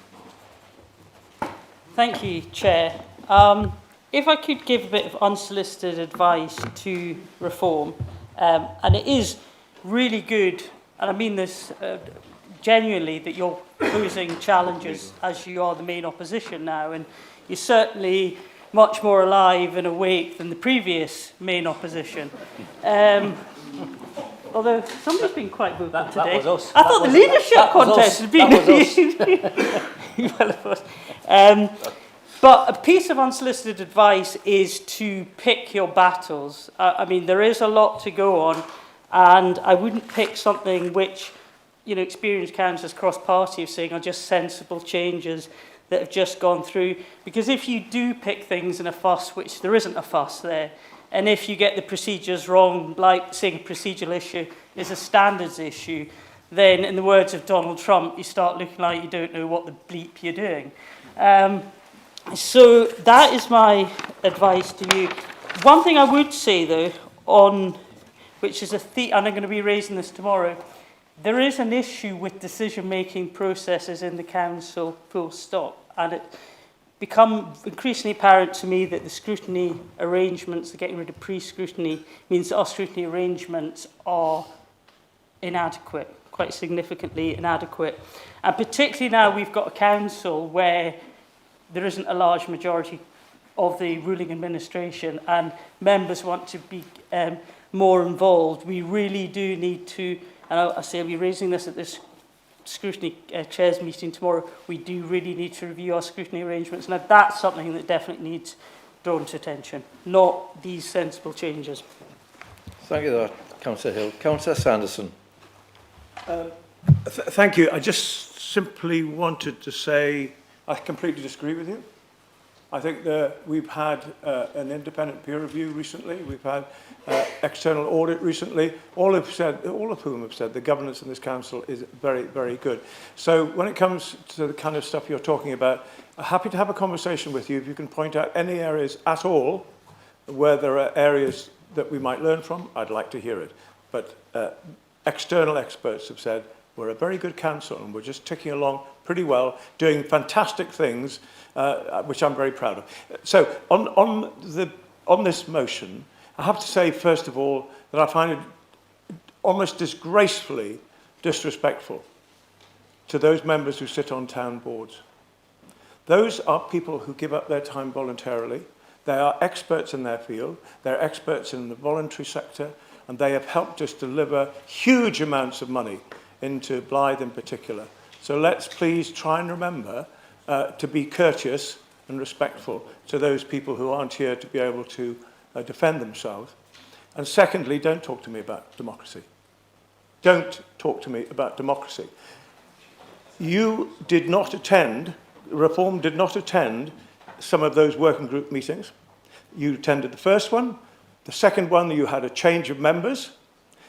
Thank you, Chair. If I could give a bit of unsolicited advice to reform, and it is really good, and I mean this genuinely, that you're posing challenges as you are the main opposition now, and you're certainly much more alive and awake than the previous main opposition. Although somebody's been quite vocal today. That was us. I thought the leadership contest had been well, of course. But a piece of unsolicited advice is to pick your battles. I mean, there is a lot to go on, and I wouldn't pick something which, you know, experienced councillors cross-party are saying are just sensible changes that have just gone through. Because if you do pick things in a fuss, which there isn't a fuss there, and if you get the procedures wrong, like saying a procedural issue is a standards issue, then in the words of Donald Trump, you start looking like you don't know what the bleep you're doing. So that is my advice to you. One thing I would say, though, which is and I'm going to be raising this tomorrow, there is an issue with decision-making processes in the council, full stop. And it become increasingly apparent to me that the scrutiny arrangements, getting rid of pre-scrutiny, means that our scrutiny arrangements are inadequate, quite significantly inadequate. And particularly now we've got a council where there isn't a large majority of the ruling administration and members want to be more involved. We really do need to, and I say I'll be raising this at this scrutiny chairs meeting tomorrow, we do really need to review our scrutiny arrangements. Now that's something that definitely needs drawn to attention, not these sensible changes. Thank you, Councillor Hill. Councillor Sanderson. Thank you. I just simply wanted to say I completely disagree with you. I think that we've had an independent peer review recently. We've had external audit recently. All of whom have said the governance in this council is very, very good. So when it comes to the kind of stuff you're talking about, I'm happy to have a conversation with you if you can point out any areas at all where there are areas that we might learn from. I'd like to hear it. But external experts have said we're a very good council and we're just ticking along pretty well, doing fantastic things, which I'm very proud of. So on this motion, I have to say, first of all, that I find it almost disgracefully disrespectful to those members who sit on town boards. Those are people who give up their time voluntarily. They are experts in their field. They're experts in the voluntary sector, and they have helped us deliver huge amounts of money into Blythe in particular. So let's please try and remember to be courteous and respectful to those people who aren't here to be able to defend themselves. And secondly, don't talk to me about democracy. Don't talk to me about democracy. You did not attend, Reform did not attend some of those working group meetings. You attended the first one. The second one, you had a change of members.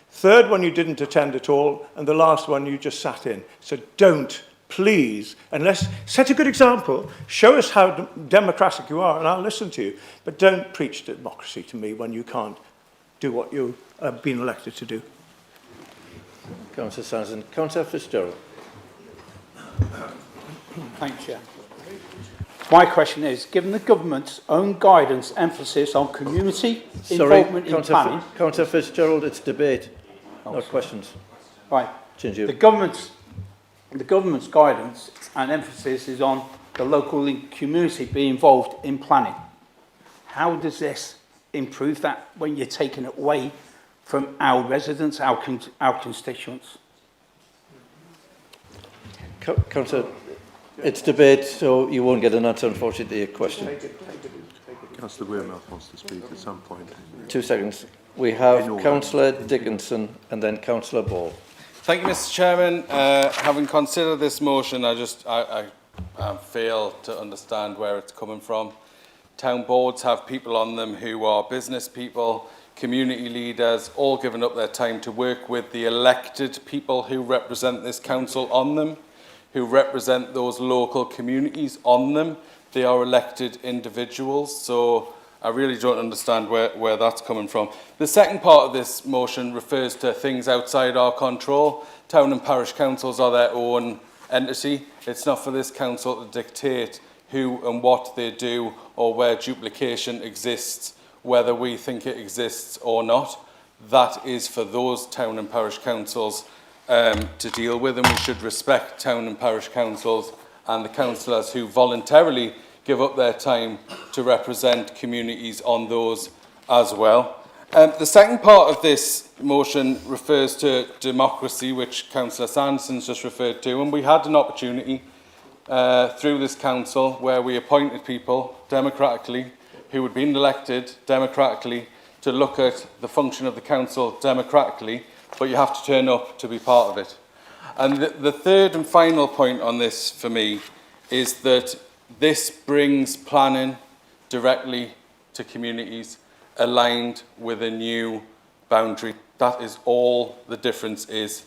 Third one, you didn't attend at all. And the last one, you just sat in. So don't, please, unless, set a good example, show us how democratic you are, and I'll listen to you. But don't preach democracy to me when you can't do what you have been elected to do. Councillor Sanderson. Councillor Fitzgerald. Thank you, Chair. My question is, given the government's own guidance emphasis on community involvement in planning... Councillor Fitzgerald, it's debate, not questions. Right. The government's guidance and emphasis is on the local community being involved in planning. How does this improve that when you're taking it away from our residents, our constituents? Councillor, it's debate, so you won't get an answer, unfortunately, to your question. Councillor Wearmouth wants to speak at some point. 2 seconds. We have Councillor Dickinson and then Councillor Ball. Thank you, Mr. Chairman. Having considered this motion, I fail to understand where it's coming from. Town boards have people on them who are business people, community leaders, all giving up their time to work with the elected people who represent this council on them, who represent those local communities on them. They are elected individuals, so I really don't understand where that's coming from. The second part of this motion refers to things outside our control. Town and parish councils are their own entity. It's not for this council to dictate who and what they do or where duplication exists, whether we think it exists or not. That is for those town and parish councils to deal with, and we should respect town and parish councils and the councillors who voluntarily give up their time to represent communities on those as well. The second part of this motion refers to democracy, which Councillor Sanderson's just referred to, and we had an opportunity through this council where we appointed people democratically who had been elected democratically to look at the function of the council democratically, but you have to turn up to be part of it. And the third and final point on this for me is that this brings planning directly to communities aligned with a new boundary. That is all the difference is.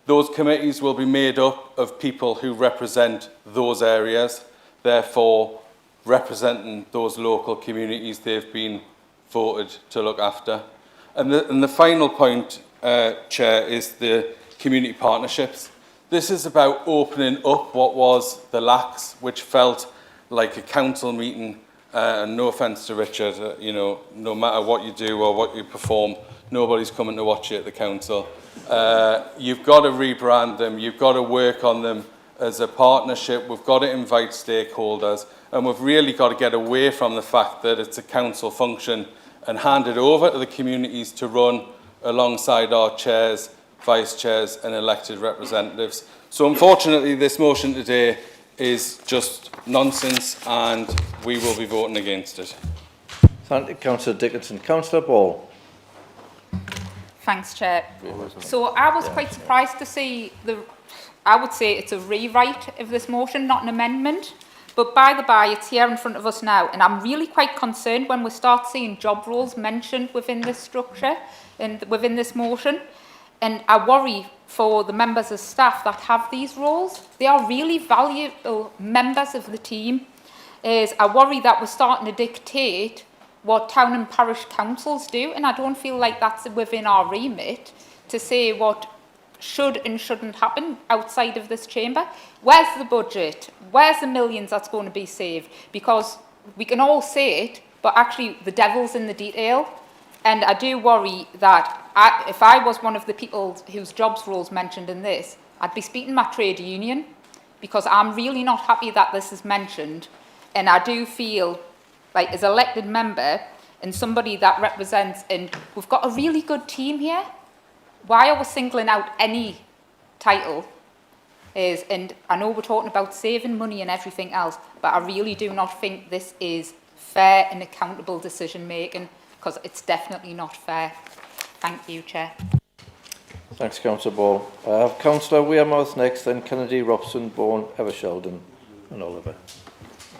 Those committees will be made up of people who represent those areas, therefore representing those local communities they've been voted to look after. And the final point, Chair, is the community partnerships. This is about opening up what was the lax, which felt like a council meeting, and no offence to Richard, you know, no matter what you do or what you perform, nobody's coming to watch you at the council. You've got to rebrand them, you've got to work on them as a partnership, we've got to invite stakeholders, and we've really got to get away from the fact that it's a council function and hand it over to the communities to run alongside our chairs, vice chairs and elected representatives. So unfortunately this motion today is just nonsense and we will be voting against it. Thank you, Councillor Dickinson. Councillor Ball. Thanks, Chair. So I was quite surprised to see I would say it's a rewrite of this motion, not an amendment. But by the by, it's here in front of us now. And I'm really quite concerned when we start seeing job roles mentioned within this structure and within this motion. And I worry for the members of staff that have these roles. They are really valuable members of the team. I worry that we're starting to dictate what town and parish councils do, and I don't feel like that's within our remit to say what should and shouldn't happen outside of this chamber. Where's the budget? Where's the millions that's going to be saved? Because we can all say it, but actually the devil's in the detail. And I do worry that if I was one of the people whose jobs roles mentioned in this, I'd be speaking to my trade union, because I'm really not happy that this is mentioned. And I do feel like, as elected member and somebody that represents, and we've got a really good team here, why are we singling out any title? And I know we're talking about saving money and everything else, but I really do not think this is fair and accountable decision making, because it's definitely not fair. Thank you, Chair. Thanks, Councillor Ball. I have Councillor Wearmouth next, then Kennedy, Robson, Bourne, Eversheldon and Oliver.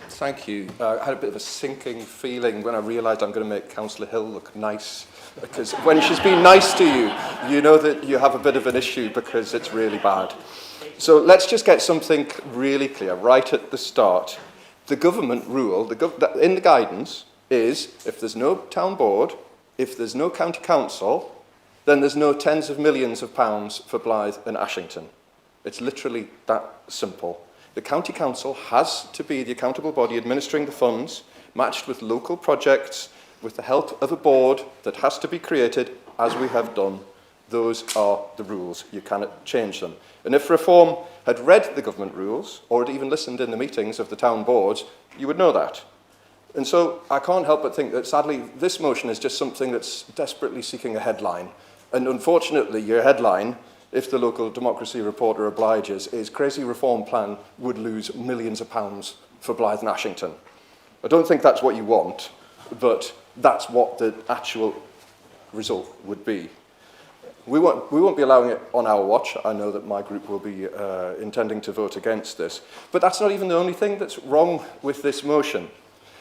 Thank you. I had a bit of a sinking feeling when I realised I'm going to make Councillor Hill look nice, because when she's been nice to you, you know that you have a bit of an issue because it's really bad. So let's just get something really clear right at the start. The government rule in the guidance is if there's no town board, if there's no county council, then there's no tens of millions of pounds for Blythe and Ashington. It's literally that simple. The county council has to be the accountable body administering the funds, matched with local projects, with the help of a board that has to be created, as we have done. Those are the rules. You cannot change them. And if Reform had read the government rules, or had even listened in the meetings of the town boards, you would know that. And so I can't help but think that, sadly, this motion is just something that's desperately seeking a headline. And unfortunately, your headline, if the local democracy reporter obliges, is crazy reform plan would lose millions of pounds for Blythe and Ashington. I don't think that's what you want, but that's what the actual result would be. We won't be allowing it on our watch. I know that my group will be intending to vote against this. But that's not even the only thing that's wrong with this motion.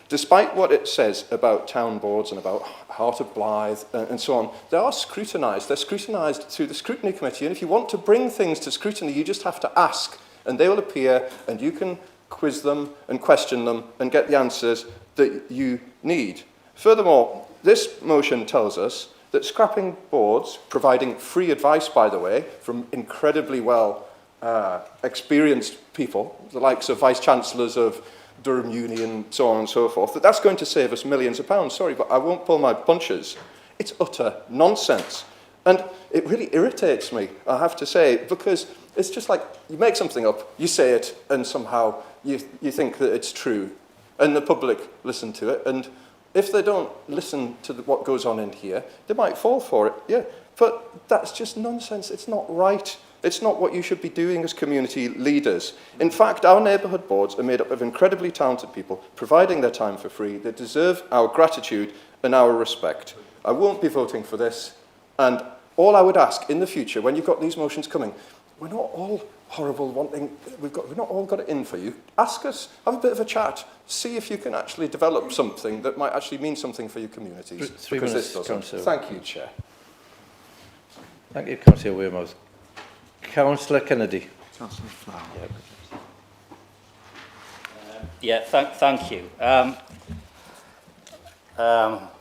Despite what it says about town boards and about Heart of Blythe and so on, they are scrutinised. They're scrutinised through the scrutiny committee. And if you want to bring things to scrutiny, you just have to ask. And they will appear, and you can quiz them and question them and get the answers that you need. Furthermore, this motion tells us that scrapping boards, providing free advice, by the way, from incredibly well experienced people, the likes of vice-chancellors of Durham Uni and so on and so forth, that's going to save us millions of pounds. Sorry, but I won't pull my punches. It's utter nonsense. And it really irritates me, I have to say, because it's just like you make something up, you say it, and somehow you think that it's true. And the public listen to it, and if they don't listen to what goes on in here, they might fall for it, yeah. But that's just nonsense. It's not right. It's not what you should be doing as community leaders. In fact, our neighbourhood boards are made up of incredibly talented people, providing their time for free. They deserve our gratitude and our respect. I won't be voting for this. And all I would ask in the future, when you've got these motions coming, we're not all horrible wanting, we've not all got it in for you. Ask us, have a bit of a chat, see if you can actually develop something that might actually mean something for your communities. Three because minutes, this doesn't. Councillor. Thank you, Chair. Thank you, Councillor Wearmouth. Councillor Kennedy. Councillor Flower. Yeah, thank you.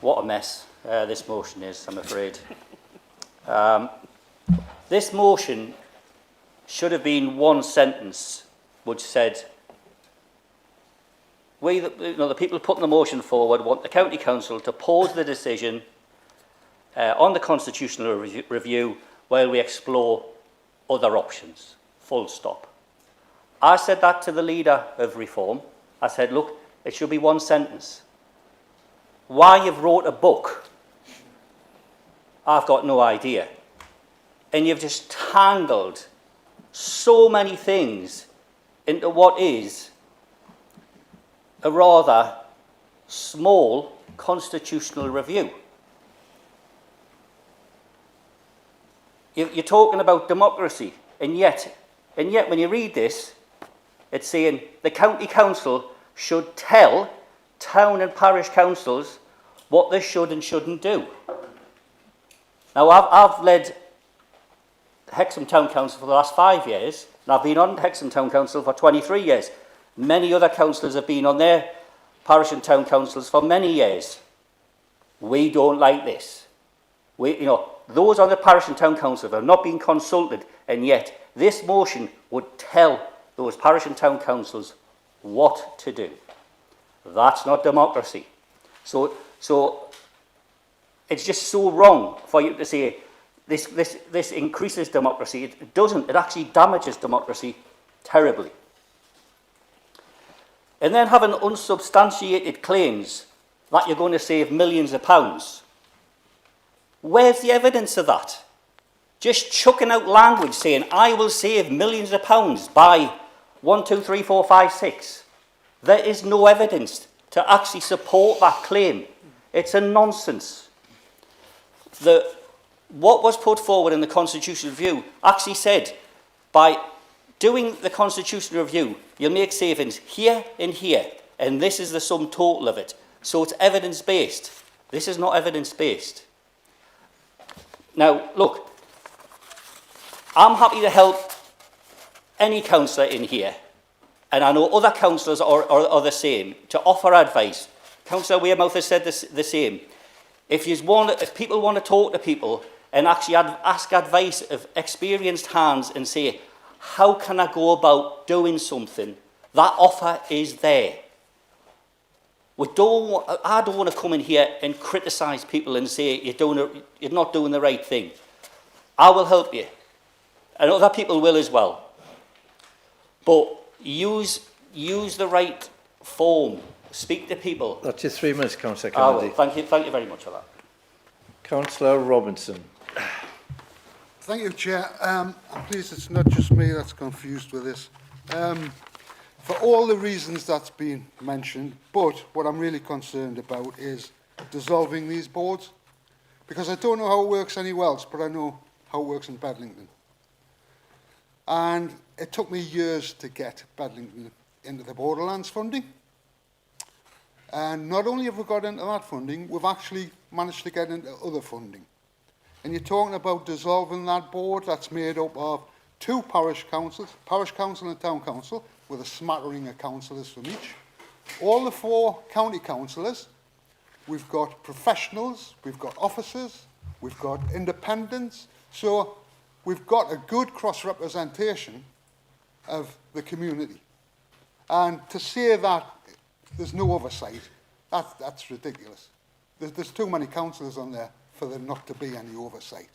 What a mess this motion is, I'm afraid. This motion should have been one sentence which said, the people putting the motion forward want the County Council to pause the decision on the constitutional review while we explore other options, full stop. I said that to the leader of Reform. I said, look, it should be one sentence. Why you've wrote a book, I've got no idea. And you've just tangled so many things into what is a rather small constitutional review. You're talking about democracy, and yet when you read this, it's saying the County Council should tell town and parish councils what they should and shouldn't do. Now, I've led Hexham Town Council for the last 5 years, and I've been on Hexham Town Council for 23 years. Many other councillors have been on their parish and town councils for many years. We don't like this. Those on the parish and town council have not been consulted, and yet this motion would tell those parish and town councils what to do. That's not democracy. So it's just so wrong for you to say this increases democracy. It doesn't. It actually damages democracy terribly. And then having unsubstantiated claims that you're going to save millions of pounds. Where's the evidence of that? Just chucking out language saying, I will save millions of pounds by 1, 2, 3, 4, 5, 6. There is no evidence to actually support that claim. It's a nonsense. What was put forward in the Constitutional Review actually said, by doing the Constitutional Review, you'll make savings here and here, and this is the sum total of it. So it's evidence-based. This is not evidence-based. Now, look, I'm happy to help any councillor in here, and I know other councillors are the same, to offer advice. Councillor Wearmouth has said the same. If people want to talk to people and actually ask advice of experienced hands and say, how can I go about doing something, that offer is there. I don't want to come in here and criticise people and say you're not doing the right thing. I will help you. And other people will as well. But use the right form. Speak to people. That's your 3 minutes, Councillor I will. Kennedy. Thank you very much for that. Councillor Robinson. Thank you, Chair. I'm pleased it's not just me that's confused with this. For all the reasons that's been mentioned, but what I'm really concerned about is dissolving these boards, because I don't know how it works anywhere else, but I know how it works in Bedlington. And it took me years to get Bedlington into the Borderlands funding. And not only have we got into that funding, we've actually managed to get into other funding. And you're talking about dissolving that board that's made up of 2 parish councils, parish council and town council, with a smattering of councillors from each. All the 4 county councillors, we've got professionals, we've got officers, we've got independents. So we've got a good cross-representation of the community. And to say that there's no oversight, that's ridiculous. There's too many councillors on there for there not to be any oversight.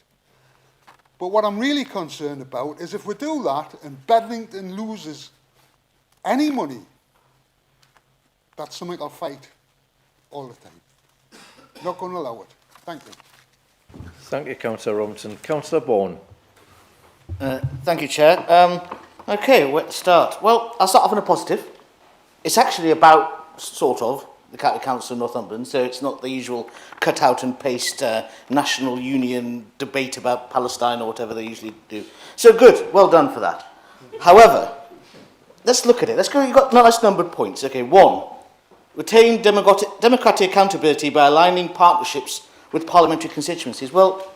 But what I'm really concerned about is if we do that and Bedlington loses any money, that's something I'll fight all the time. Not going to allow it. Thank you. Thank you, Councillor Robinson. Councillor Bourne. Thank you, Chair. Okay, where to start? Well, I'll start off on a positive. It's actually about, sort of, the County Council of Northumberland, so it's not the usual cut out and paste national union debate about Palestine or whatever they usually do. So good, well done for that. However, let's look at it. Let's go, you've got nice numbered points. Okay, 1, retain democratic accountability by aligning partnerships with parliamentary constituencies. Well,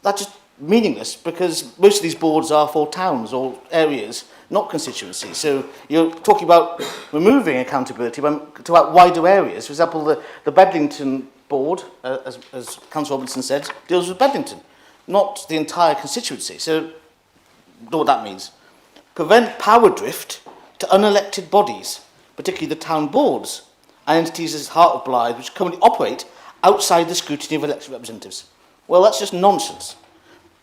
that's just meaningless because most of these boards are for towns or areas, not constituencies. So you're talking about removing accountability to wider areas. For example, the Bedlington board, as Councillor Robinson said, deals with Bedlington, not the entire constituency. So, know what that means. Prevent power drift to unelected bodies, particularly the town boards and entities as Heart of Blythe, which currently operate outside the scrutiny of elected representatives. Well, that's just nonsense.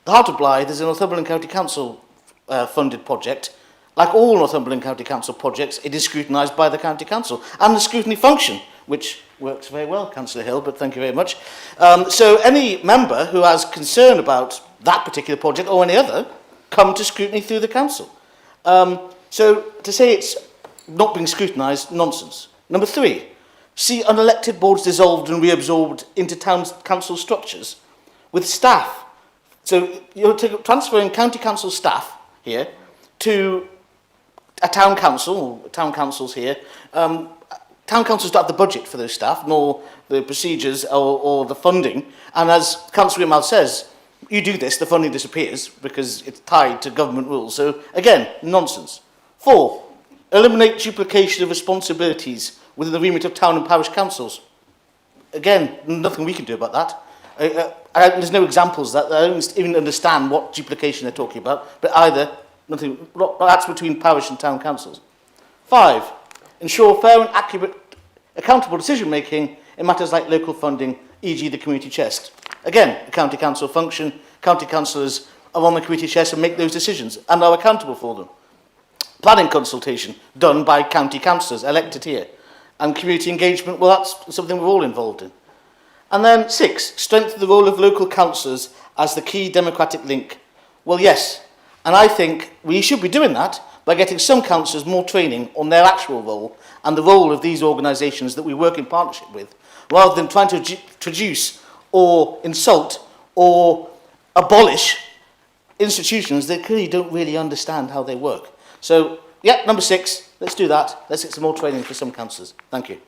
The Heart of Blythe is a Northumberland County Council funded project. Like all Northumberland County Council projects, it is scrutinised by the County Council and the scrutiny function, which works very well, Councillor Hill, but thank you very much. So any member who has concern about that particular project or any other, come to scrutiny through the council. So to say it's not being scrutinised, nonsense. Number 3, see unelected boards dissolved and reabsorbed into town council structures with staff. So you're transferring county council staff here to a town council, or town councils here. Town councils don't have the budget for those staff, nor the procedures or the funding. And as Councillor Wearmouth says, you do this, the funding disappears because it's tied to government rules. So again, nonsense. 4, eliminate duplication of responsibilities within the remit of town and parish councils. Again, nothing we can do about that. There's no examples that I don't even understand what duplication they're talking about, but either nothing, that's between parish and town councils. 5, ensure fair and accurate, accountable decision making in matters like local funding, e.g. the community chest. Again, a county council function, county councillors are on the committee chairs and make those decisions and are accountable for them. Planning consultation done by county councillors elected here. And community engagement, well, that's something we're all involved in. And then 6, strengthen the role of local councillors as the key democratic link. Well, yes, and I think we should be doing that by getting some councillors more training on their actual role and the role of these organisations that we work in partnership with, rather than trying to traduce or insult or abolish institutions that clearly don't really understand how they work. So, yeah, number 6, let's do that. Let's get some more training for some councillors. Thank you.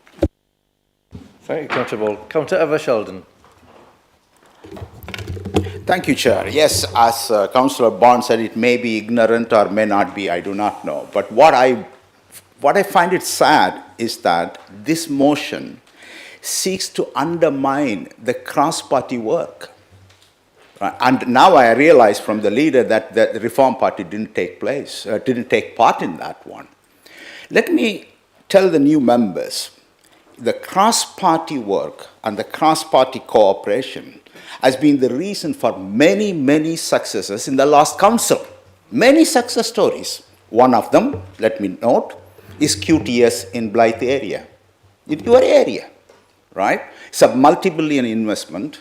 Thank you, Councillor Ball. Councillor Ever-Sheldon. Thank you, Chair. Yes, as Councillor Bond said, it may be ignorant or may not be, I do not know. But what I find it sad is that this motion seeks to undermine the cross-party work. And now I realize from the leader that the Reform Party didn't take part in that one. Let me tell the new members, the cross-party work and the cross-party cooperation has been the reason for many, many successes in the last council. Many success stories. One of them, let me note, is QTS in Blythe area. In your area, right? It's a multi-billion investment.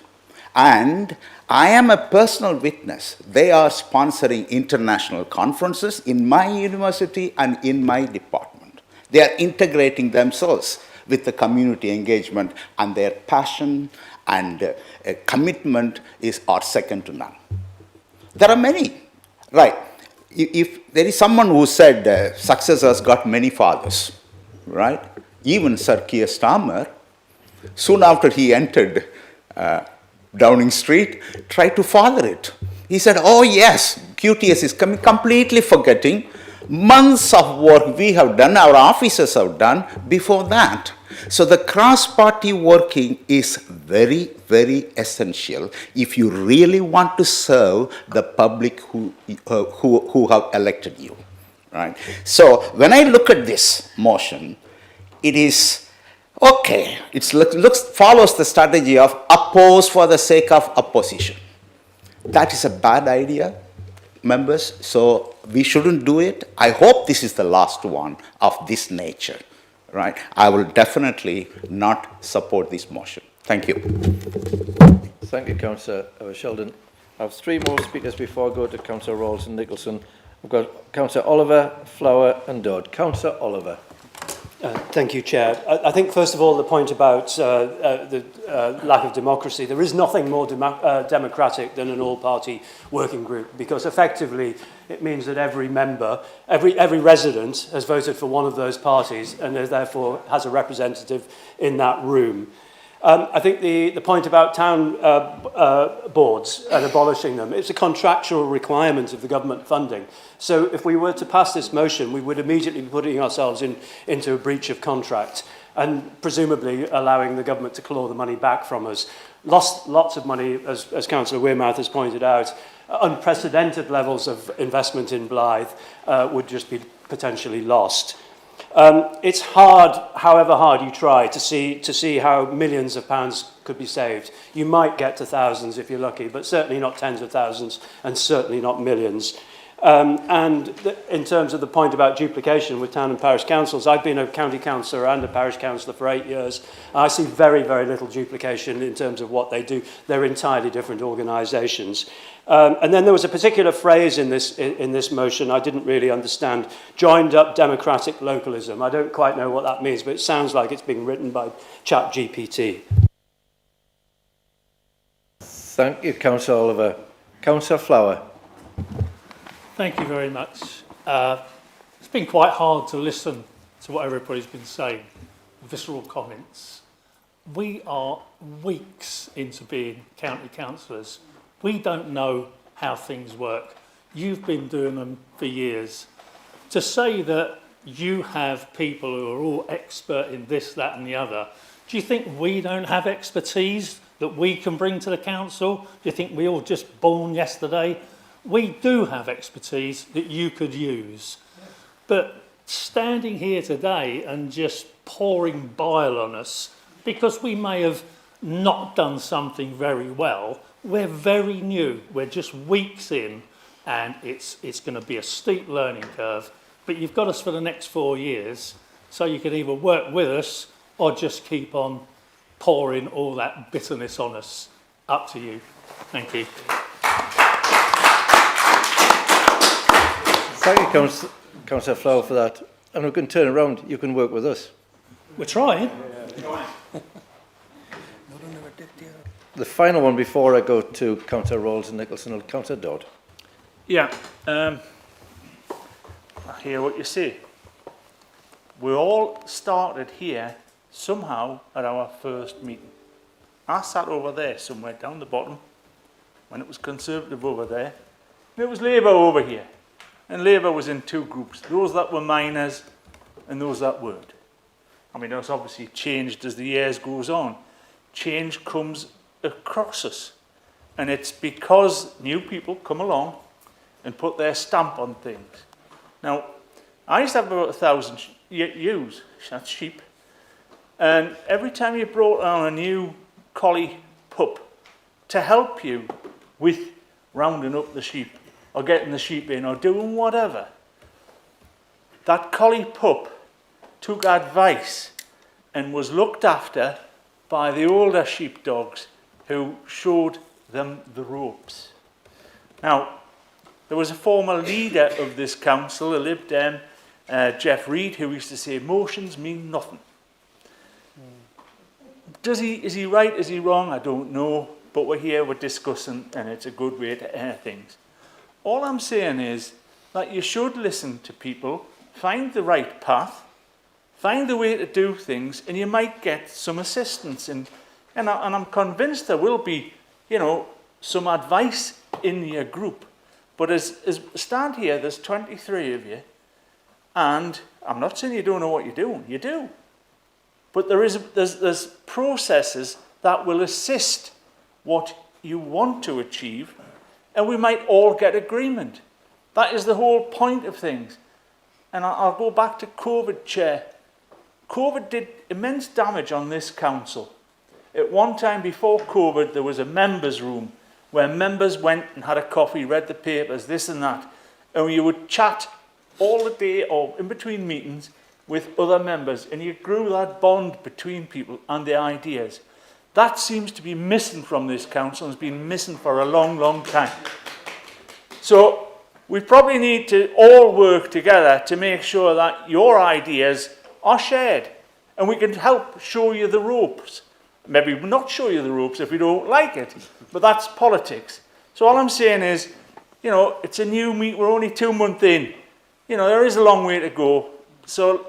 And I am a personal witness. They are sponsoring international conferences in my university and in my department. They are integrating themselves with the community engagement, and their passion and commitment are second to none. There are many, right? If there is someone who said success has got many fathers, right? Even Sir Keir Starmer, soon after he entered Downing Street, tried to father it. He said, oh yes, QTS is coming, completely forgetting months of work we have done, our officers have done before that. So the cross-party working is very, very essential if you really want to serve the public who have elected you, right? So when I look at this motion, it is okay. It follows the strategy of oppose for the sake of opposition. That is a bad idea, members, so we shouldn't do it. I hope this is the last one of this nature, right? I will definitely not support this motion. Thank you. Thank you, Councillor Sheldon. I have 3 more speakers before I go to Councillor Rawls and Nicholson. I've got Councillor Oliver, Flower and Dodd. Councillor Oliver. Thank you, Chair. I think, first of all, the point about the lack of democracy, there is nothing more democratic than an all-party working group, because effectively it means that every member, every resident has voted for one of those parties and therefore has a representative in that room. I think the point about town boards and abolishing them, it's a contractual requirement of the government funding. So if we were to pass this motion, we would immediately be putting ourselves into a breach of contract and presumably allowing the government to claw the money back from us. Lots of money, as Councillor Wearmouth has pointed out, unprecedented levels of investment in Blythe would just be potentially lost. It's hard, however hard you try, to see how millions of pounds could be saved. You might get to thousands if you're lucky, but certainly not tens of thousands and certainly not millions. In terms of the point about duplication with town and parish councils, I've been a county councillor and a parish councillor for 8 years. I see very, very little duplication in terms of what they do. They're entirely different organisations. And then there was a particular phrase in this motion I didn't really understand, joined up democratic localism. I don't quite know what that means, but it sounds like it's being written by ChatGPT. Thank you, Councillor Oliver. Councillor Flower. Thank you very much. It's been quite hard to listen to what everybody's been saying, visceral comments. We are weeks into being county councillors. We don't know how things work. You've been doing them for years. To say that you have people who are all expert in this, that and the other, do you think we don't have expertise that we can bring to the council? Do you think we all just born yesterday? We do have expertise that you could use. But standing here today and just pouring bile on us because we may have not done something very well we're very new. We're just weeks in, and it's going to be a steep learning curve. But you've got us for the next 4 years, so you can either work with us or just keep on pouring all that bitterness on us. Up to you. Thank you. Thank you, Councillor Flower, for that. And we can turn around. You can work with us. We're trying. The final one before I go to Councillor Rawls and Nicholson, Councillor Dodd. Yeah, I hear what you say. We all started here somehow at our first meeting. I sat over there somewhere down the bottom when it was Conservative over there, and it was Labour over here. And Labour was in two groups, those that were minors and those that weren't. I mean, it's obviously changed as the years goes on. Change comes across us. And it's because new people come along and put their stamp on things. Now, I used to have about 1,000 ewes, that's sheep. And every time you brought on a new collie pup to help you with rounding up the sheep or getting the sheep in or doing whatever, that collie pup took advice and was looked after by the older sheepdogs who showed them the ropes. Now, there was a former leader of this council, a Lib Dem, Jeff Reid, who used to say, emotions mean nothing. Is he right, is he wrong? I don't know, but we're here, we're discussing, and it's a good way to air things. All I'm saying is that you should listen to people, find the right path, find the way to do things, and you might get some assistance. And I'm convinced there will be, you know, some advice in your group. But as stand here, there's 23 of you, and I'm not saying you don't know what you're doing, you do. But there's processes that will assist what you want to achieve, and we might all get agreement. That is the whole point of things. And I'll go back to COVID, Chair. COVID did immense damage on this council. At one time before COVID, there was a members' room where members went and had a coffee, read the papers, this and that, and you would chat all the day or in between meetings with other members, and you grew that bond between people and their ideas. That seems to be missing from this council and has been missing for a long, long time. So we probably need to all work together to make sure that your ideas are shared, and we can help show you the ropes. Maybe not show you the ropes if we don't like it, but that's politics. So all I'm saying is, you know, it's a new meet, we're only 2 months in. You know, there is a long way to go. So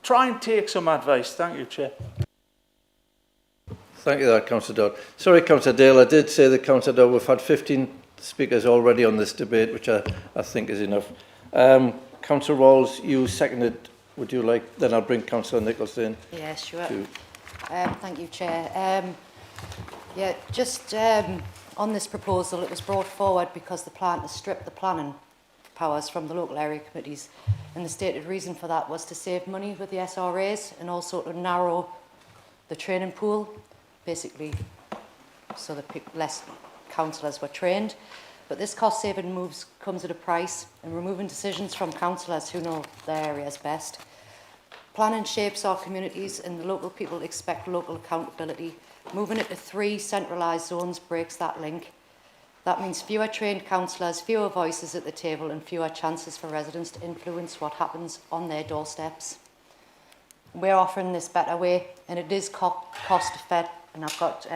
try and take some advice. Thank you, Chair. Thank you, Councillor Dodd. Sorry, Councillor Dale, I did say that, Councillor Dodd, we've had 15 speakers already on this debate, which I think is enough. Councillor Rawls, you seconded. Would you like, then I'll bring Councillor Nichols in. Yeah, sure. Thank you, Chair. Yeah, just on this proposal, it was brought forward because the plan to strip the planning powers from the local area committees, and the stated reason for that was to save money with the SRAs and also to narrow the training pool, basically so that less councillors were trained. But this cost-saving moves comes at a price, and removing decisions from councillors who know their areas best. Planning shapes our communities, and the local people expect local accountability. Moving it to 3 centralised zones breaks that link. That means fewer trained councillors, fewer voices at the table, and fewer chances for residents to influence what happens on their doorsteps. We're offering this better way, and it is cost-effective, and I've got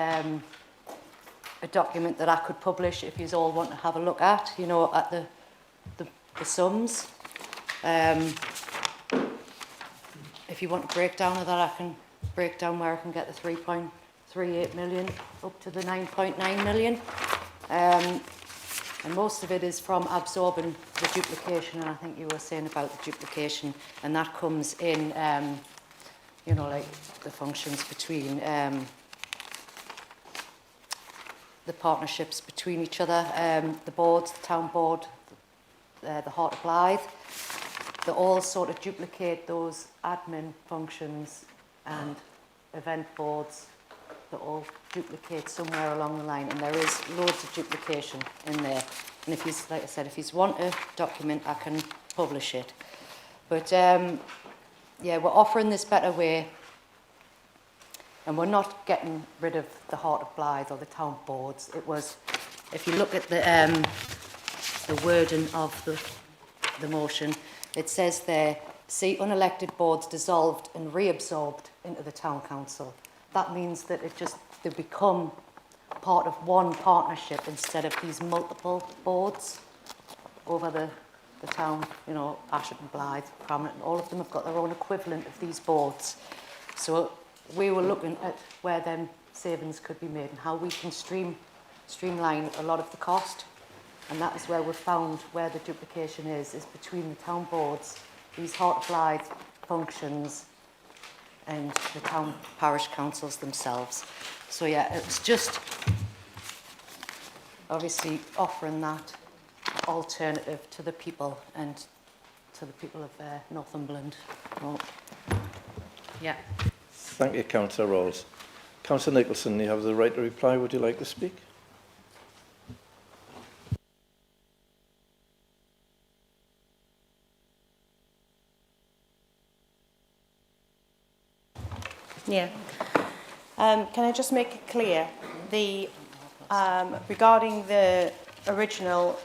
a document that I could publish if you all want to have a look at, you know, at the sums. If you want a breakdown of that, I can break down where I can get the 3.38 million up to the 9.9 million. And most of it is from absorbing the duplication, and I think you were saying about the duplication, and that comes in, you know, like the functions between the partnerships between each other, the boards, the town board, the Heart of Blythe. They all sort of duplicate those admin functions and event boards that all duplicate somewhere along the line, and there is loads of duplication in there. And if he's, like I said, if he's want a document, I can publish it. But yeah, we're offering this better way, and we're not getting rid of the Heart of Blythe or the town boards. It was, if you look at the wording of the motion, it says there, see unelected boards dissolved and reabsorbed into the town council. That means that they become part of one partnership instead of these multiple boards over the town, you know, Ashford, Blythe, Cramlett, and all of them have got their own equivalent of these boards. So we were looking at where them savings could be made and how we can streamline a lot of the cost. And that is where we've found where the duplication is between the town boards, these Heart of Blythe functions, and the town parish councils themselves. So yeah, it's just obviously offering that alternative to the people and to the people of Northumberland. Well, yeah. Thank you, Councillor Rolls. Councillor Nicholson, you have the right to reply. Would you like to speak? Yeah. Can I just make it clear, regarding the original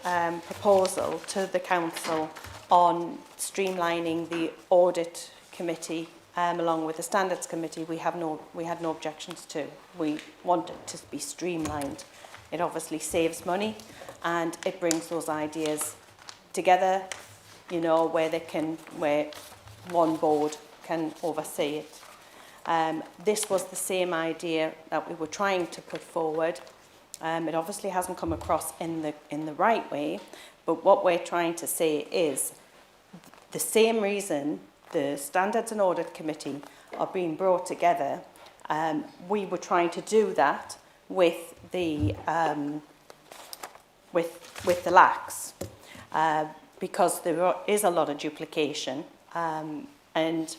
proposal to the council on streamlining the audit committee along with the standards committee, we had no objections to. We want it to be streamlined. It obviously saves money and it brings those ideas together, you know, where one board can oversee it. This was the same idea that we were trying to put forward. It obviously hasn't come across in the right way, but what we're trying to say is the same reason the Standards and Audit Committee are being brought together. We were trying to do that with the LACs because there is a lot of duplication, and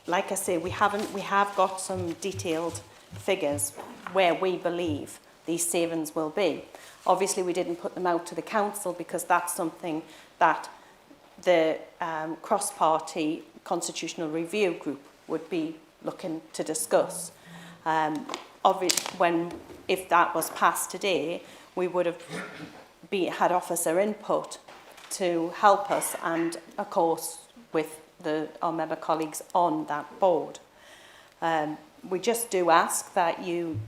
like I say, we have got some detailed figures where we believe these savings will be. Obviously, we didn't put them out to the council because that's something that the cross-party constitutional review group would be looking to discuss. If that was passed today, we would have had officer input to help us, and of course with our member colleagues on that board. We just do ask that you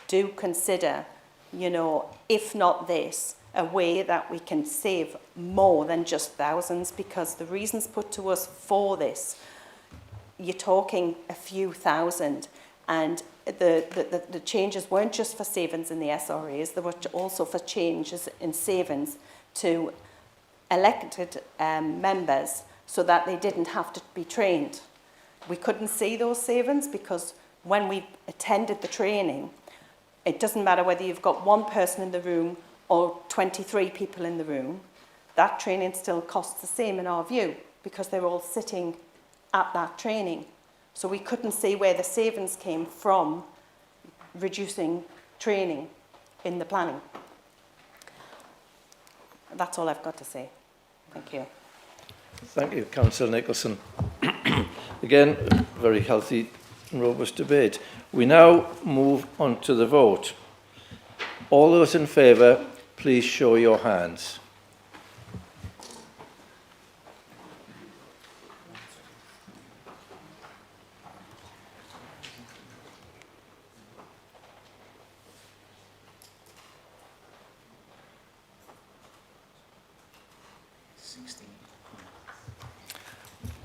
do consider, you know, if not this, a way that we can save more than just thousands, because the reasons put to us for this, you're talking a few thousand, and the changes weren't just for savings in the SRAs, they were also for changes in savings to elected members so that they didn't have to be trained. We couldn't see those savings because when we attended the training, it doesn't matter whether you've got one person in the room or 23 people in the room, that training still costs the same in our view because they're all sitting at that training. So we couldn't see where the savings came from reducing training in the planning. That's all I've got to say. Thank you. Thank you, Councillor Nicholson. Again, very healthy and robust debate. We now move on to the vote. All those in favour, please show your hands.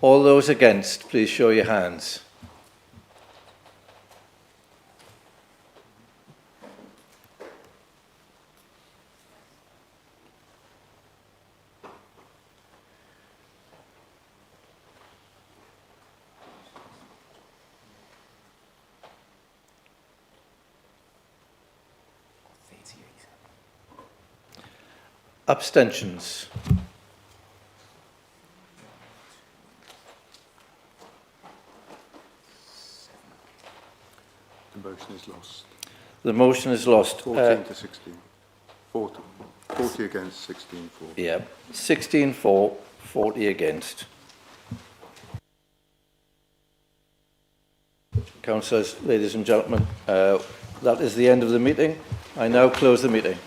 All those against, please show your hands. Abstentions. The motion is lost. The motion is lost. 14 to 16. 40 against, 16 for. Yeah, 16 for, 40 against. Councillors, ladies and gentlemen, that is the end of the meeting. I now close the meeting.